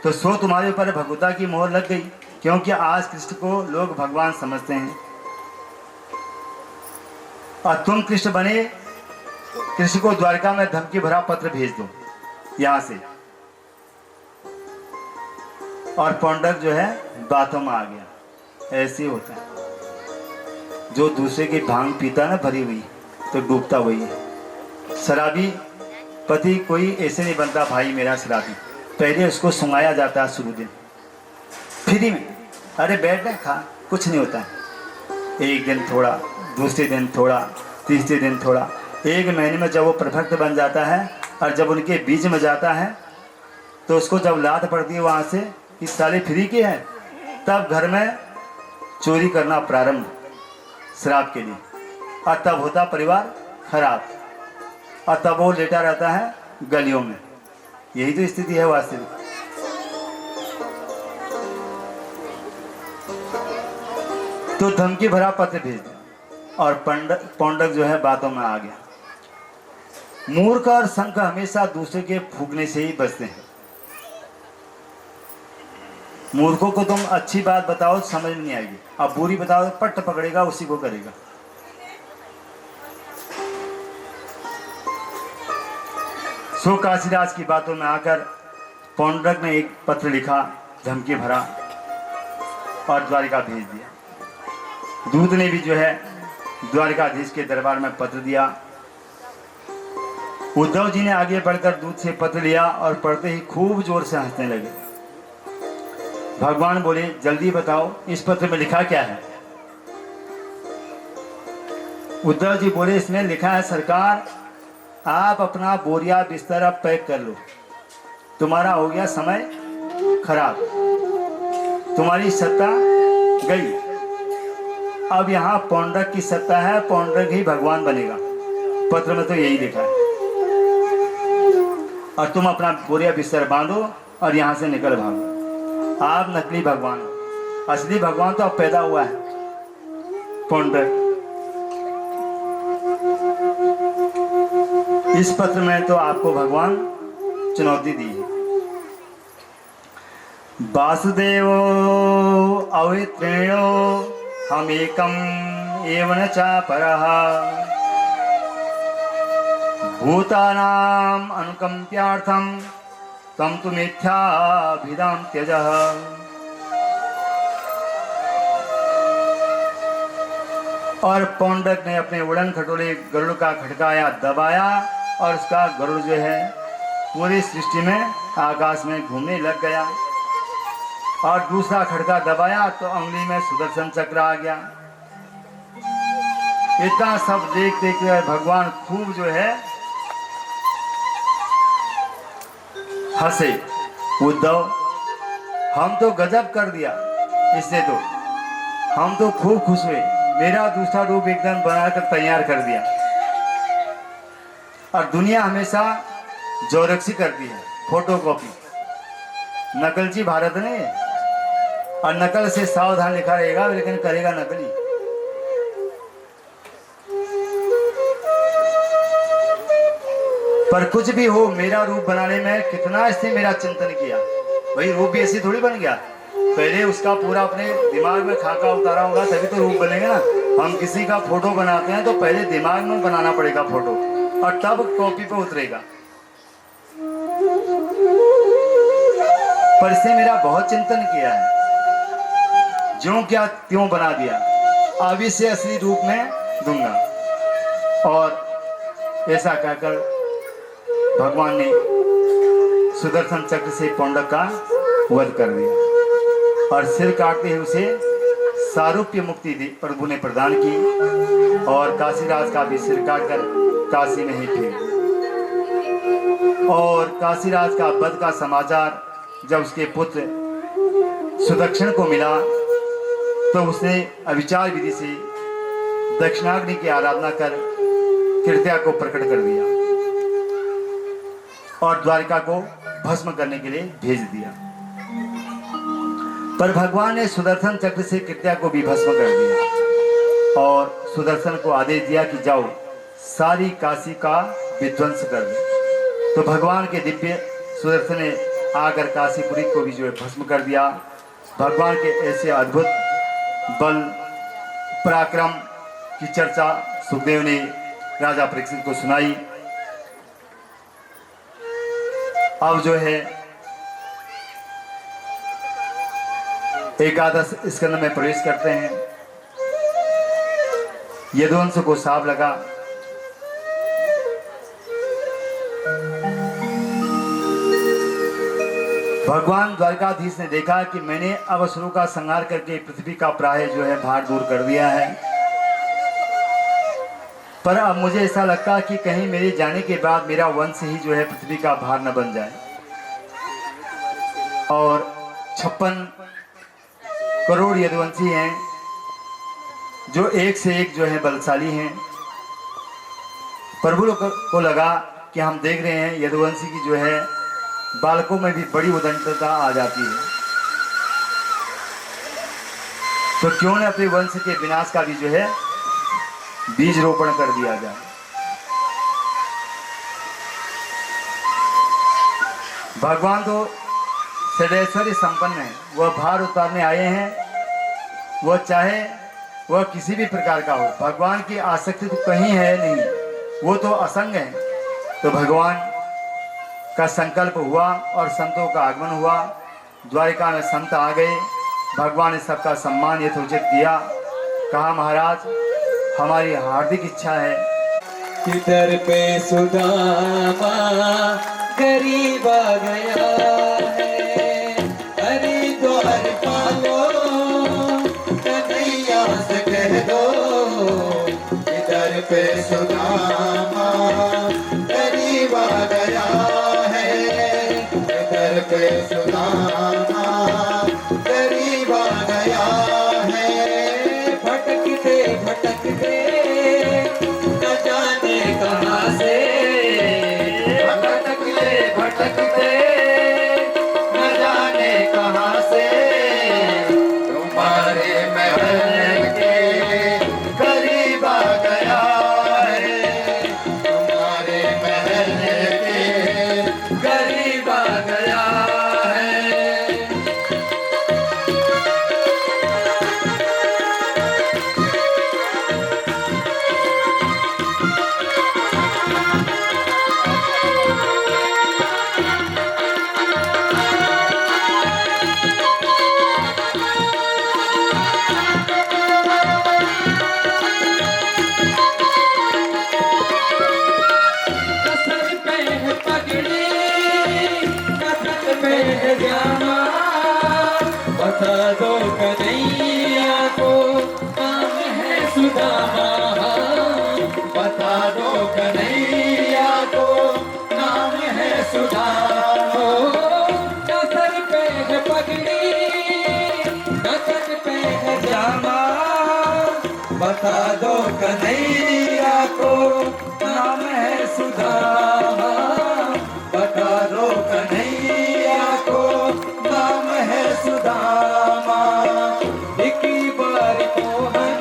तो सो तुम्हारे ऊपर भगवता की मोहर लग गई, क्योंकि आज कृष्ण को लोग भगवान समझते हैं। और तुम कृष्ण बने, कृष्ण को द्वारका में धमकी भरा पत्र भेज दो यहां से। और पौंड्रक जो है बातों में आ गया। ऐसे होता है, जो दूसरे की भांग पीता ना भरी हुई तो डूबता वही है। शराबी पति कोई ऐसे नहीं बनता भाई मेरा शराबी, पहले उसको सुंगाया जाता है शुरू दिन फ्री में। अरे बैठ ना खा, कुछ नहीं होता है। एक दिन थोड़ा, दूसरे दिन थोड़ा, तीसरे दिन थोड़ा, 1 महीने में जब वो प्रभक्त बन जाता है और जब उनके बीच में जाता है तो उसको जब लात पड़ती है वहाँ से कि साले फ्री के हैं, तब घर में चोरी करना प्रारंभ शराब के लिए, और तब होता परिवार खराब, और तब वो लेटा रहता है गलियों में। यही तो स्थिति है वास्तविक। तो धमकी भरा पत्र भेज दिया और पौंडक जो है बातों में आ गया। मूर्ख और संख हमेशा दूसरे के फूकने से ही बचते हैं। मूर्खों को तुम अच्छी बात बताओ समझ में नहीं आएगी, अब बुरी बताओ तो पट्ट पकड़ेगा, उसी को करेगा। सो काशीराज की बातों में आकर पौंडरक ने एक पत्र लिखा, धमकी भरा, और द्वारिका भेज दिया। दूत ने भी जो है द्वारिकाधीश के दरबार में पत्र दिया। उद्धव जी ने आगे बढ़कर दूत से पत्र लिया और पढ़ते ही खूब जोर से हंसने लगे। भगवान बोले, जल्दी बताओ इस पत्र में लिखा क्या है। उद्धव जी बोले, इसमें लिखा है सरकार, आप अपना बोरिया बिस्तर अब पैक कर लो, तुम्हारा हो गया समय खराब, तुम्हारी सत्ता गई, अब यहाँ पौंडरक की सत्ता है, पौंडरक ही भगवान बनेगा। पत्र में तो यही लिखा है, और तुम अपना बोरिया बिस्तर बांधो और यहाँ से निकल भागो। आप नकली भगवान हो, असली भगवान तो अब पैदा हुआ है, पौंडरक। इस पत्र में तो आपको भगवान चुनौती दी है। वासुदेवो अवित्रेणो हमेकम एवं चापरः भूतानाम अनुकंप्यार्थम तम तु मिथ्याभिधाम त्यजः। और पौंडरक ने अपने उड़न खटोले गरुड़ का खटकाया, दबाया, और उसका गरुड़ जो है पूरी सृष्टि में आकाश में घूमने लग गया। और दूसरा खटका दबाया तो अंगुली में सुदर्शन चक्र आ गया। इतना सब देख देख कर भगवान खूब जो है हंसे। उद्धव, हम तो गजब कर दिया, इससे तो हम तो खूब खुश हुए, मेरा दूसरा रूप एकदम बनाकर तैयार कर दिया। और दुनिया हमेशा जोरक्सी करती है, फोटोकॉपी, नकलची भारत ने, और नकल से सावधान लिखा रहेगा लेकिन करेगा नकली। पर कुछ भी हो, मेरा रूप बनाने में कितना इसने मेरा चिंतन किया। भाई रूप भी ऐसे थोड़ी बन गया, पहले उसका पूरा अपने दिमाग में खाका उतारा होगा तभी तो रूप बनेगा ना। हम किसी का फोटो बनाते हैं तो पहले दिमाग में बनाना पड़ेगा फोटो, और तब कॉपी पे उतरेगा। पर इसने मेरा बहुत चिंतन किया है, ज्यों क्या त्यों बना दिया, अब इसे असली रूप में दूंगा। और ऐसा कहकर भगवान ने सुदर्शन चक्र से पौंडरक का वध कर दिया, और सिर काटते ही उसे सारूप्य मुक्ति प्रभु ने प्रदान की, और काशीराज का भी सिर काटकर काशी में ही फेंक। और काशीराज का वध का समाचार जब उसके पुत्र सुदक्षिण को मिला तो उसने अविचार विधि से दक्षिणाग्नि की आराधना कर कृत्या को प्रकट कर दिया और द्वारिका को भस्म करने के लिए भेज दिया। पर भगवान ने सुदर्शन चक्र से कृत्या को भी भस्म कर दिया और सुदर्शन को आदेश दिया कि जाओ सारी काशी का विध्वंस कर दो। तो भगवान के दिव्य सुदर्शन ने आकर काशीपुरी को भी जो है भस्म कर दिया। भगवान के ऐसे अद्भुत बल पराक्रम की चर्चा सुखदेव ने राजा परीक्षित को सुनाई। अब जो है एकादश स्कंद में प्रवेश करते हैं। यदुवंश को साफ लगा, भगवान द्वारकाधीश ने देखा कि मैंने अब असुरों का संहार करके पृथ्वी का प्राय जो है भार दूर कर दिया है। पर अब मुझे ऐसा लगता है कि कहीं मेरे जाने के बाद मेरा वंश ही जो है पृथ्वी का भार न बन जाए। और 56 करोड़ यदुवंशी हैं जो एक से एक जो है बलशाली हैं। प्रभु लोग को लगा कि हम देख रहे हैं यदुवंशी की जो है बालकों में भी बड़ी उदंडता आ जाती है, तो क्यों न अपने वंश के विनाश का भी जो है बीज रोपण कर दिया जाए। भगवान तो षडैश्वर्य संपन्न है, वह भार उतारने आए हैं। वह चाहे वह किसी भी प्रकार का हो, भगवान की आसक्ति तो कहीं है नहीं, वो तो असंग है। तो भगवान का संकल्प हुआ और संतों का आगमन हुआ। द्वारिका में संत आ गए, भगवान ने सबका सम्मान यथोचित किया। कहा महाराज हमारी हार्दिक इच्छा है किधर पे सुदामा गरीब आ गया है, हरिद्वार पालो कन्हैया से कह दो। किधर पे सुदामा गरीब आ गया है, किधर पे सुदामा गरीब आ गया है। भटकते भटकते न जाने कहाँ से, भटकते भटकते न जाने कहाँ से, तुम्हारे महल के करीब आ गया है, तुम्हारे महल के करीब आ गया है। कसर पे है पगड़ी, कसर पे है जामा, बता दो कन्हैया को नाम है सुदामा, बता दो कन्हैया को नाम है सुदामा। कसर पे है पगड़ी, कसर पे है जामा, बता दो कन्हैया को नाम है सुदामा, बता दो कन्हैया को नाम है सुदामा। एक बार मोहन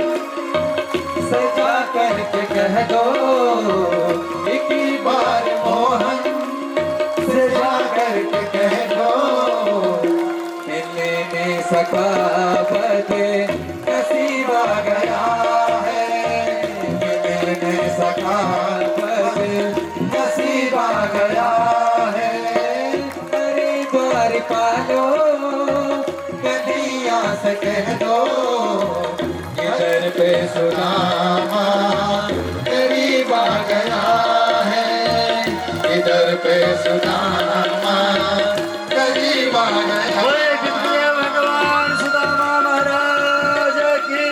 सजा करके कह दो, एक बार मोहन सजा करके कह दो। लेने सका बदे नसीब आ गया है, लेने सका बदे नसीब आ गया है। हरिद्वार पालो कन्हैया से कह दो, किधर पे सुदामा करीब आ गया है, किधर पे सुदामा करीब आ गया। बोले कितने भगवान सुदामा महाराज की,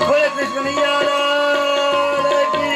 बोले कृष्ण कन्हैया लाल की।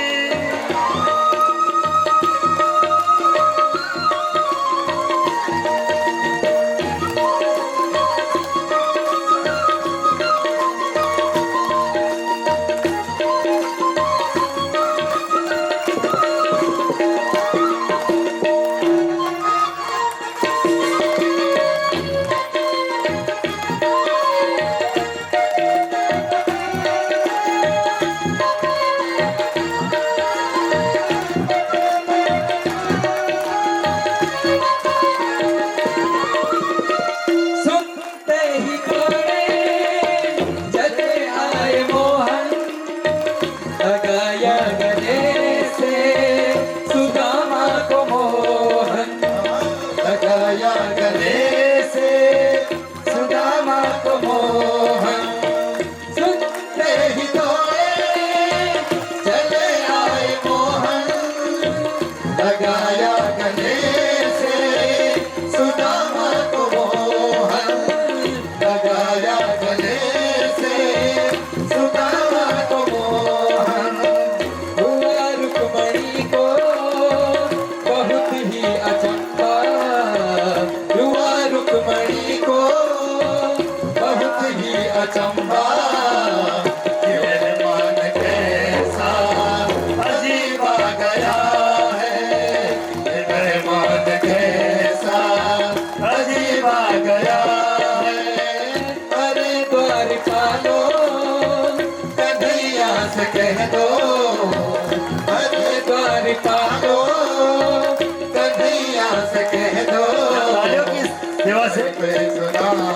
से कह दो द्वार पालो, कन्हैया से कह दो तालियों की सेवा से पे सुदामा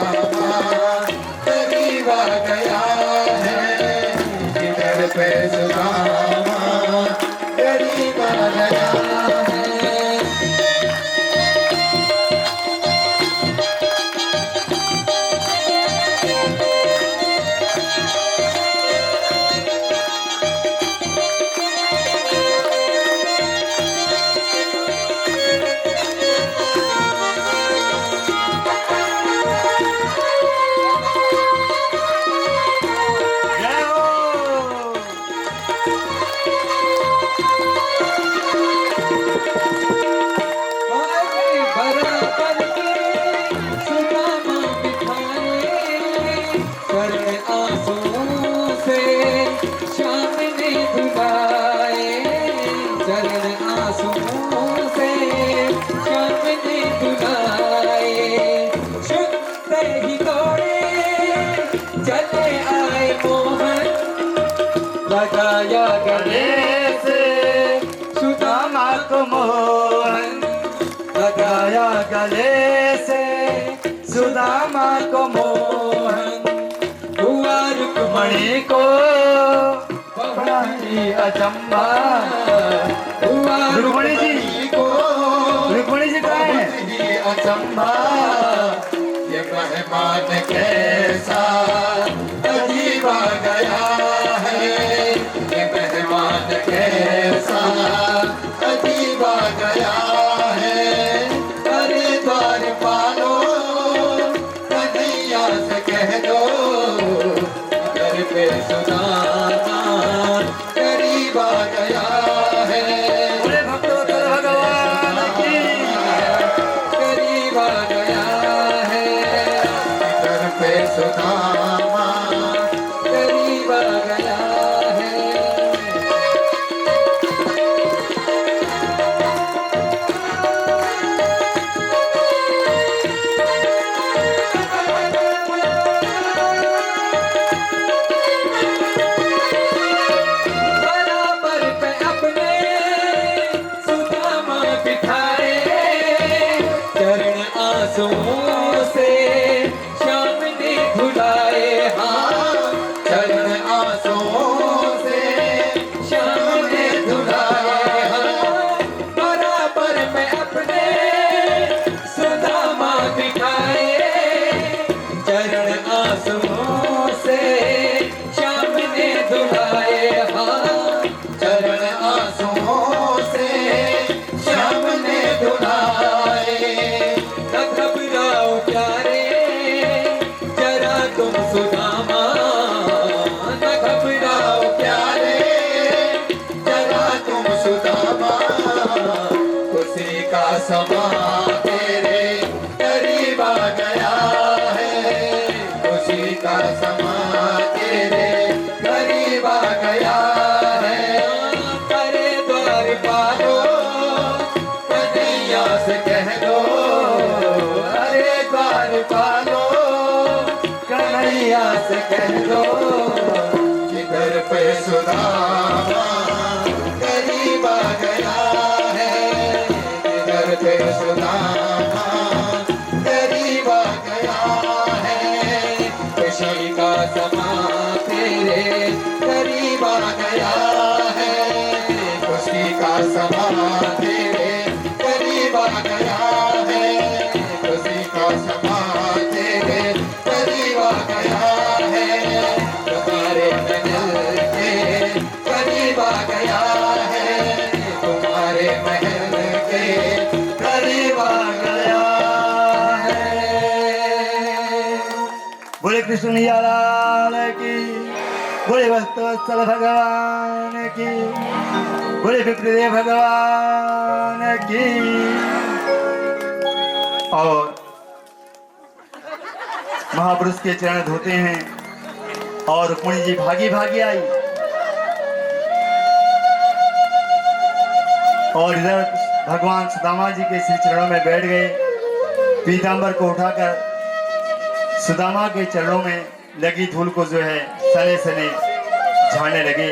करीब आ गया है, इधर पे सुदामा करीब आ गया है। जय हो। बराबर के सुदामा बिठाए, चरण आंसुओं से श्याम ने धुलाए, चरण आंसुओं से श्याम ने धुलाए। शुद्ध ही दौड़े चले आए मोहन, लगाया गले से सुदामा को मोहन, लगाया गले से सुदामा को मोहन, हुआ रुक्मणी मणि को बड़ा ही अचंभा। हुआ रुक्मणी जी, को रुक्मणी जी कहाँ हैं? ही अचंभा, ये मेहमान कैसा अजीब आ गया है, ये मेहमान कैसा अजीब आ गया है। अरे द्वार पालो, कन्हैया से कह दो घर पे सुदामा करीब आ गया है, बोले भक्तोत्तर भगवान की। करीब आ गया है, घर पे सुदामा करीब आ गया है। बराबर पे अपने सुदामा बिठाए, चरण आंसुओं से श्याम ने धुलाए। हाँ, चरण आंसुओं से श्याम ने धुलाए। हाँ, बराबर में अपने सुदामा बिठाए, चरण आंसुओं से श्याम ने धुलाए। हाँ, चरण आंसुओं से श्याम ने धुलाए। न घबराओ प्यारे जरा तुम सुदामा, न घबराओ प्यारे जरा तुम सुदामा, खुशी का समा तेरे करीब आ गया है, खुशी का समा तेरे करीब आ गया है। करे द्वार पालो, कन्हैया से कह दो अरे द्वार पालो, कन्हैया से कह दो इधर पे सुदामा करीब आ गया है, इधर पे सुदामा करीब आ गया है। खुशी का समा तेरे करीब आ गया है, खुशी का समा तेरे करीब आ गया है, खुशी का समा तेरे करीब आ गया है। तुम्हारे महल के करीब आ गया है, तुम्हारे महल के करीब आ गया है। बोले कृष्ण मैया लाल की, बोले भक्तवत्सल भगवान की, बोले विप्रदेव भगवान की। और महापुरुष के चरण धोते हैं और रुक्मिणी जी भागी भागी आई और इधर भगवान सुदामा जी के श्री चरणों में बैठ गए। पीताम्बर को उठाकर सुदामा के चरणों में लगी धूल को जो है सने सने झाड़ने लगे।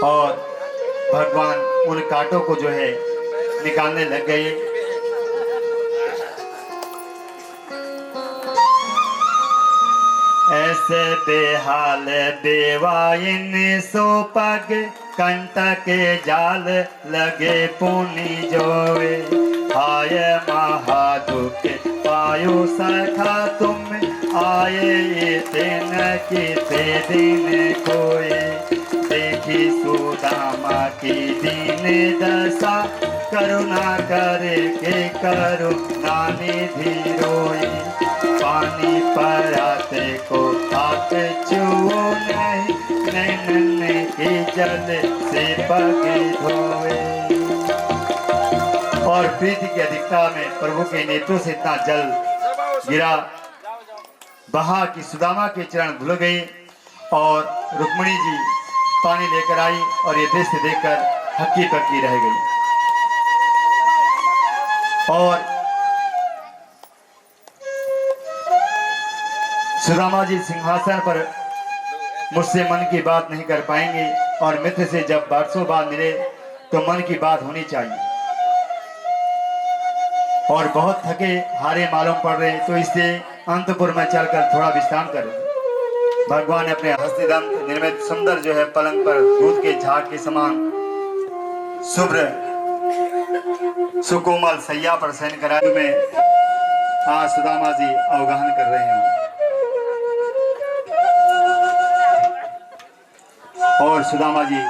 और भगवान उन कांटों को जो है निकालने लग गए। ऐसे बेहाल बेवाइन सो पग कंटक जाल लगे पुनि जोए। हाय महादुख पायो सखा तुम आए दिन किसे दिन कोए। देखी सुदामा की दीन दशा करुणा करे के करुणा निधि रोए। पानी पराते को हाथ छुओ नहीं नैनन की जल से पग धोए। और प्रीति की अधिकता में प्रभु के नेत्रों से इतना जल गिरा बहा कि सुदामा के चरण धुल गए और रुक्मिणी जी पानी लेकर आई और ये दृश्य देखकर हक्की पक्की रह गई। और सुदामा जी सिंहासन पर मुझसे मन की बात नहीं कर पाएंगे और मित्र से जब बरसों बाद मिले तो मन की बात होनी चाहिए। और बहुत थके हारे मालूम पड़ रहे तो इससे अंतपुर में चलकर थोड़ा विश्राम करें। भगवान ने अपने हस्तिदंत निर्मित सुंदर जो है पलंग पर दूध के झाग के समान शुभ्र सुकोमल सैया पर शयन कराए में आज सुदामा जी अवगाहन कर रहे हैं। और सुदामा जी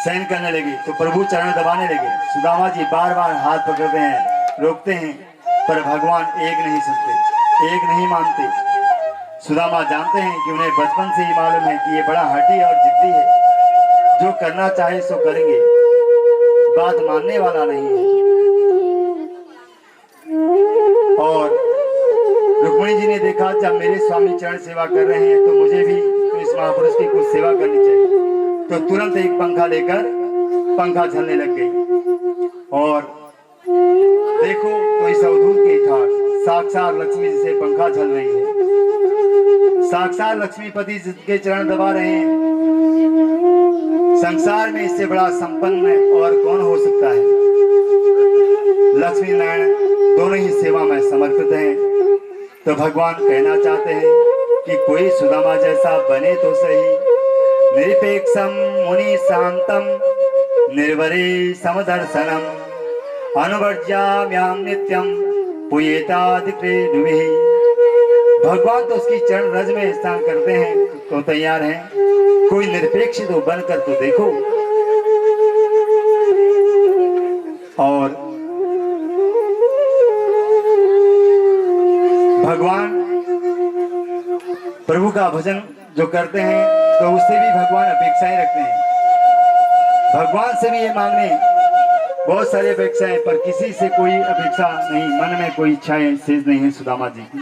शयन करने लगे तो प्रभु चरण दबाने लगे। सुदामा जी बार बार हाथ पकड़ते हैं, रोकते हैं, पर भगवान एक नहीं सुनते, एक नहीं मानते। सुदामा जानते हैं कि उन्हें बचपन से ही मालूम है कि ये बड़ा हठी और जिद्दी है, जो करना चाहे सो करेंगे, बात मानने वाला नहीं है। और रुक्मिणी जी ने देखा जब मेरे स्वामी चरण सेवा कर रहे हैं तो मुझे भी तो इस महापुरुष की कुछ सेवा करनी चाहिए। तो तुरंत एक पंखा लेकर पंखा झलने लग गई। और देखो तो इस अवधूत की ठाक साक्षात लक्ष्मी जी से पंखा झल रही है। साक्षात लक्ष्मीपति जिसके चरण दबा रहे हैं। संसार में इससे बड़ा संपन्न और कौन हो सकता है। लक्ष्मी नारायण दोनों ही सेवा में समर्पित हैं। तो भगवान कहना चाहते हैं कि कोई सुदामा जैसा बने तो सही। निरपेक्षम मुनि शांतम निर्वरे समदर्शनम अनुवर्ज्याम्याम नित्यम पुयेतादिक्रेडुभिः। भगवान तो उसकी चरण रज में स्नान करते हैं तो तैयार हैं। कोई निरपेक्ष तो बनकर तो देखो। और भगवान प्रभु का भजन जो करते हैं तो उससे भी भगवान अपेक्षाएं रखते हैं। भगवान से भी ये मांगने बहुत सारी अपेक्षाएं, पर किसी से कोई अपेक्षा नहीं, मन में कोई इच्छाएं शेष नहीं है सुदामा जी की।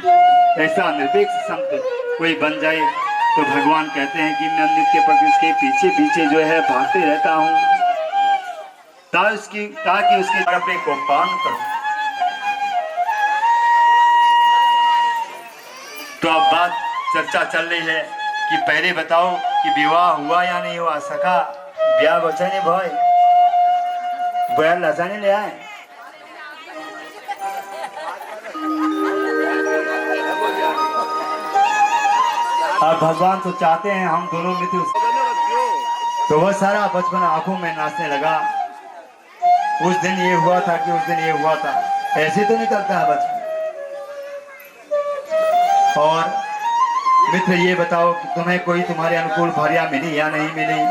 ऐसा निरपेक्ष संत कोई बन जाए तो भगवान कहते हैं कि मैं नित्य प्रति उसके पीछे पीछे जो है भागते रहता हूँ ताकि उसके अपने को पान करूं। तो अब बात चर्चा चल रही है कि पहले बताओ कि विवाह हुआ या नहीं हुआ। सखा ब्याह बचाने भाई बयान लचाने ले आए। अब भगवान तो चाहते हैं हम दोनों मित्र, तो वह सारा बचपन आंखों में नाचने लगा। उस दिन ये हुआ था कि उस दिन ये हुआ था, ऐसे तो नहीं करता है बचपन। और मित्र ये बताओ कि तुम्हें कोई तुम्हारे अनुकूल भार्या मिली या नहीं मिली।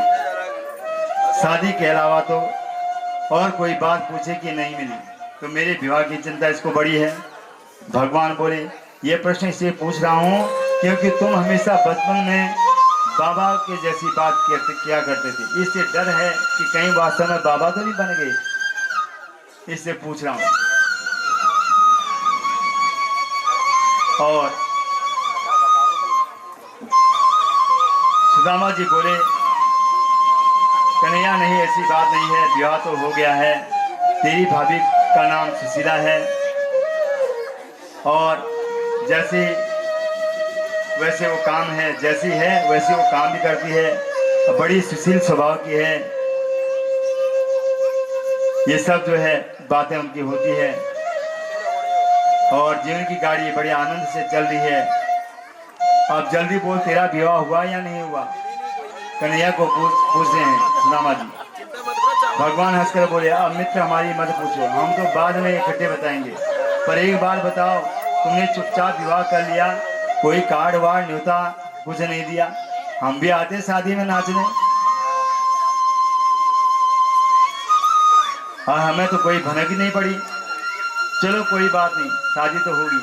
शादी के अलावा तो और कोई बात पूछे कि नहीं मिली तो मेरे विवाह की चिंता इसको बड़ी है। भगवान बोले ये प्रश्न इसलिए पूछ रहा हूँ क्योंकि तुम हमेशा बचपन में बाबा के जैसी बात किया करते थे। इससे डर है कि कहीं वास्तव में बाबा तो नहीं बन गए, इससे पूछ रहा हूँ। और सुदामा जी बोले कन्हैया नहीं, ऐसी बात नहीं है, विवाह तो हो गया है। तेरी भाभी का नाम सुशीला है और जैसे वैसे वो काम है, जैसी है वैसे वो काम भी करती है। बड़ी सुशील स्वभाव की है। ये सब जो है बातें उनकी होती है और जीवन की गाड़ी बड़े आनंद से चल रही है। अब जल्दी बोल, तेरा विवाह हुआ या नहीं हुआ? कन्हैया को पूछते हैं सुदामा जी। भगवान हंसकर बोले, अब मित्र हमारी मत पूछो, हम तो बाद में इकट्ठे बताएंगे, पर एक बार बताओ, तुमने चुपचाप विवाह कर लिया, कोई कार्ड वार्ड न्योता कुछ नहीं दिया? हम भी आते शादी में नाचने और हमें तो कोई भनक ही नहीं पड़ी। चलो कोई बात नहीं, शादी तो होगी,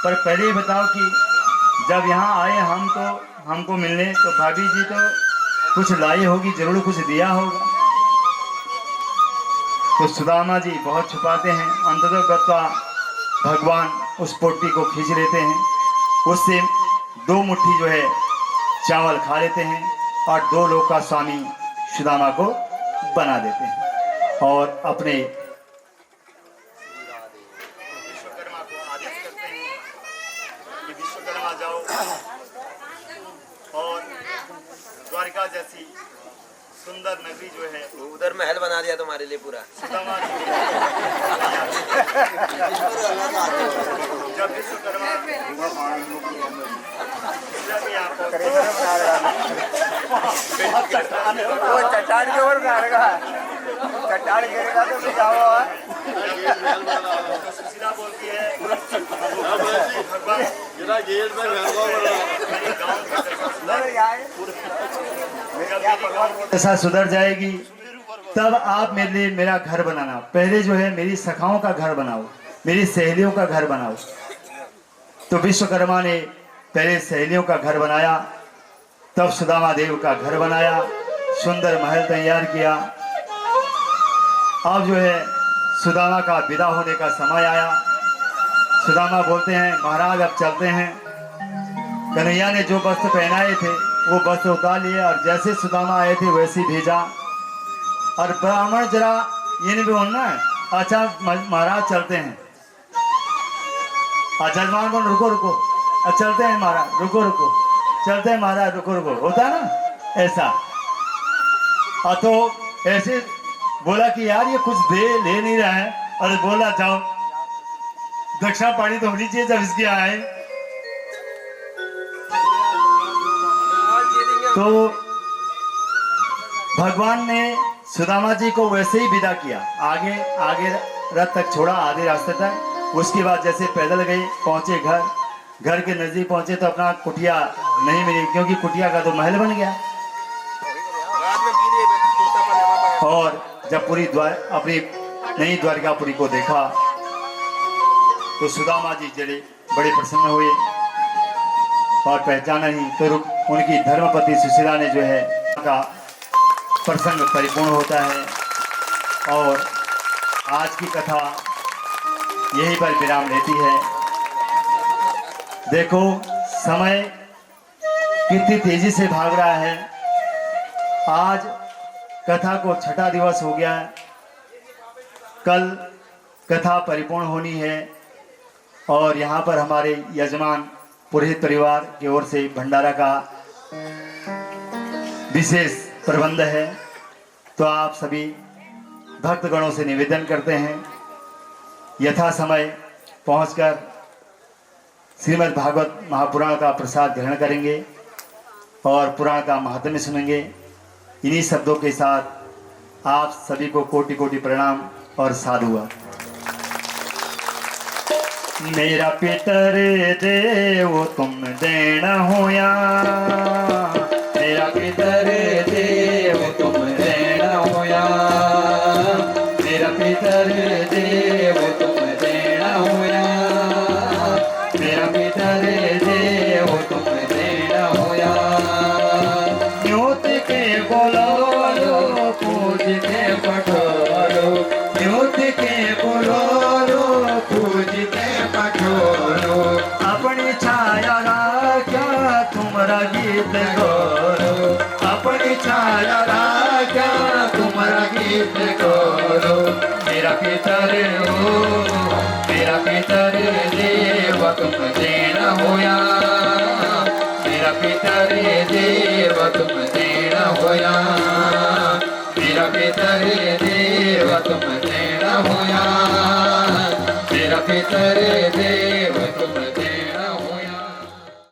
पर पहले ही बताओ कि जब यहाँ आए हम तो हमको मिलने, तो भाभी जी तो कुछ लाई होगी, जरूर कुछ दिया होगा। तो सुदामा जी बहुत छुपाते हैं, अंततः गत्वा भगवान उस पोटी को खींच लेते हैं, उससे 2 मुट्ठी जो है चावल खा लेते हैं और 2 लोग का स्वामी सुदामा को बना देते हैं और अपने विश्वकर्मा को आदेश करते हैं कि विश्वकर्मा जाओ और द्वारिका जैसी सुंदर नगरी जो है उधर महल बना दिया तुम्हारे लिए पूरा। सुदामा जी जब विश्वकर्मा चट्टान के ऊपर गिरेगा, चट्टान गिरेगा तो क्या हुआ? सुशीला बोलती है, भगवान ऐसा सुधर जाएगी तब आप मेरे लिए मेरा घर बनाना। पहले जो है मेरी सखाओं का घर बनाओ, मेरी सहेलियों का घर बनाओ। तो विश्वकर्मा ने पहले सहेलियों का घर बनाया, तब सुदामा देव का घर बनाया, सुंदर महल तैयार किया। अब जो है सुदामा का विदा होने का समय आया। सुदामा बोलते हैं, महाराज अब चलते हैं। कन्हैया ने जो वस्त्र पहनाए थे वो वस्त्र उतार लिए और जैसे सुदामा आए थे वैसे भेजा। और ब्राह्मण जरा ये नहीं बोलना है, अच्छा महाराज चलते हैं। जजमान बोल, रुको रुको, चलते हैं महाराज, रुको रुको, चलते हैं महाराज, रुको रुको, होता है ना ऐसा। तो ऐसे बोला कि यार ये कुछ ले नहीं रहा है, और बोला जाओ, दक्षिणा पानी तो होनी चाहिए जब इसके आए। तो भगवान ने सुदामा जी को वैसे ही विदा किया, आगे रथ तक छोड़ा, आधे रास्ते तक। उसके बाद जैसे पैदल गए, पहुंचे घर के नजदीक पहुंचे तो अपना कुटिया नहीं मिली, क्योंकि कुटिया का तो महल बन गया। और जब पूरी अपनी नई द्वारिकापुरी को देखा तो सुदामा जी बड़े प्रसन्न हुए और पहचाना ही तो उनकी धर्मपति सुशीला ने जो है का प्रसंग परिपूर्ण होता है। और आज की कथा यहीं पर विराम लेती है। देखो समय कितनी तेजी से भाग रहा है। आज कथा को 6ठा दिवस हो गया है, कल कथा परिपूर्ण होनी है। और यहाँ पर हमारे यजमान पुरोहित परिवार की ओर से भंडारा का विशेष प्रबंध है। तो आप सभी भक्तगणों से निवेदन करते हैं, यथा समय पहुंचकर श्रीमद् भागवत महापुराण का प्रसाद ग्रहण करेंगे और पुराण का महात्म्य सुनेंगे। इन्हीं शब्दों के साथ आप सभी को कोटि कोटि प्रणाम और साधुवाद। मेरा पितर देव तुम देण होया, मेरा पितर देव तुम देण होया, मेरा पितर देव तुम देण होया, मेरा पितर देव तुम देण होया। न्योत के बोलो पूज के पठोरो, न्योत के बोलो पूज के पठोरो। अपनी छाया राख्या तुम्हारा गीत गोरो, अपनी छाया राख्या तुम्हारा गीत गोरो। मेरा पितर हो, मेरा पितर देव तुम देना होया, मेरा पितर देव तुम देना पितर देव तुम से न होया, मेरा पितर देव तुम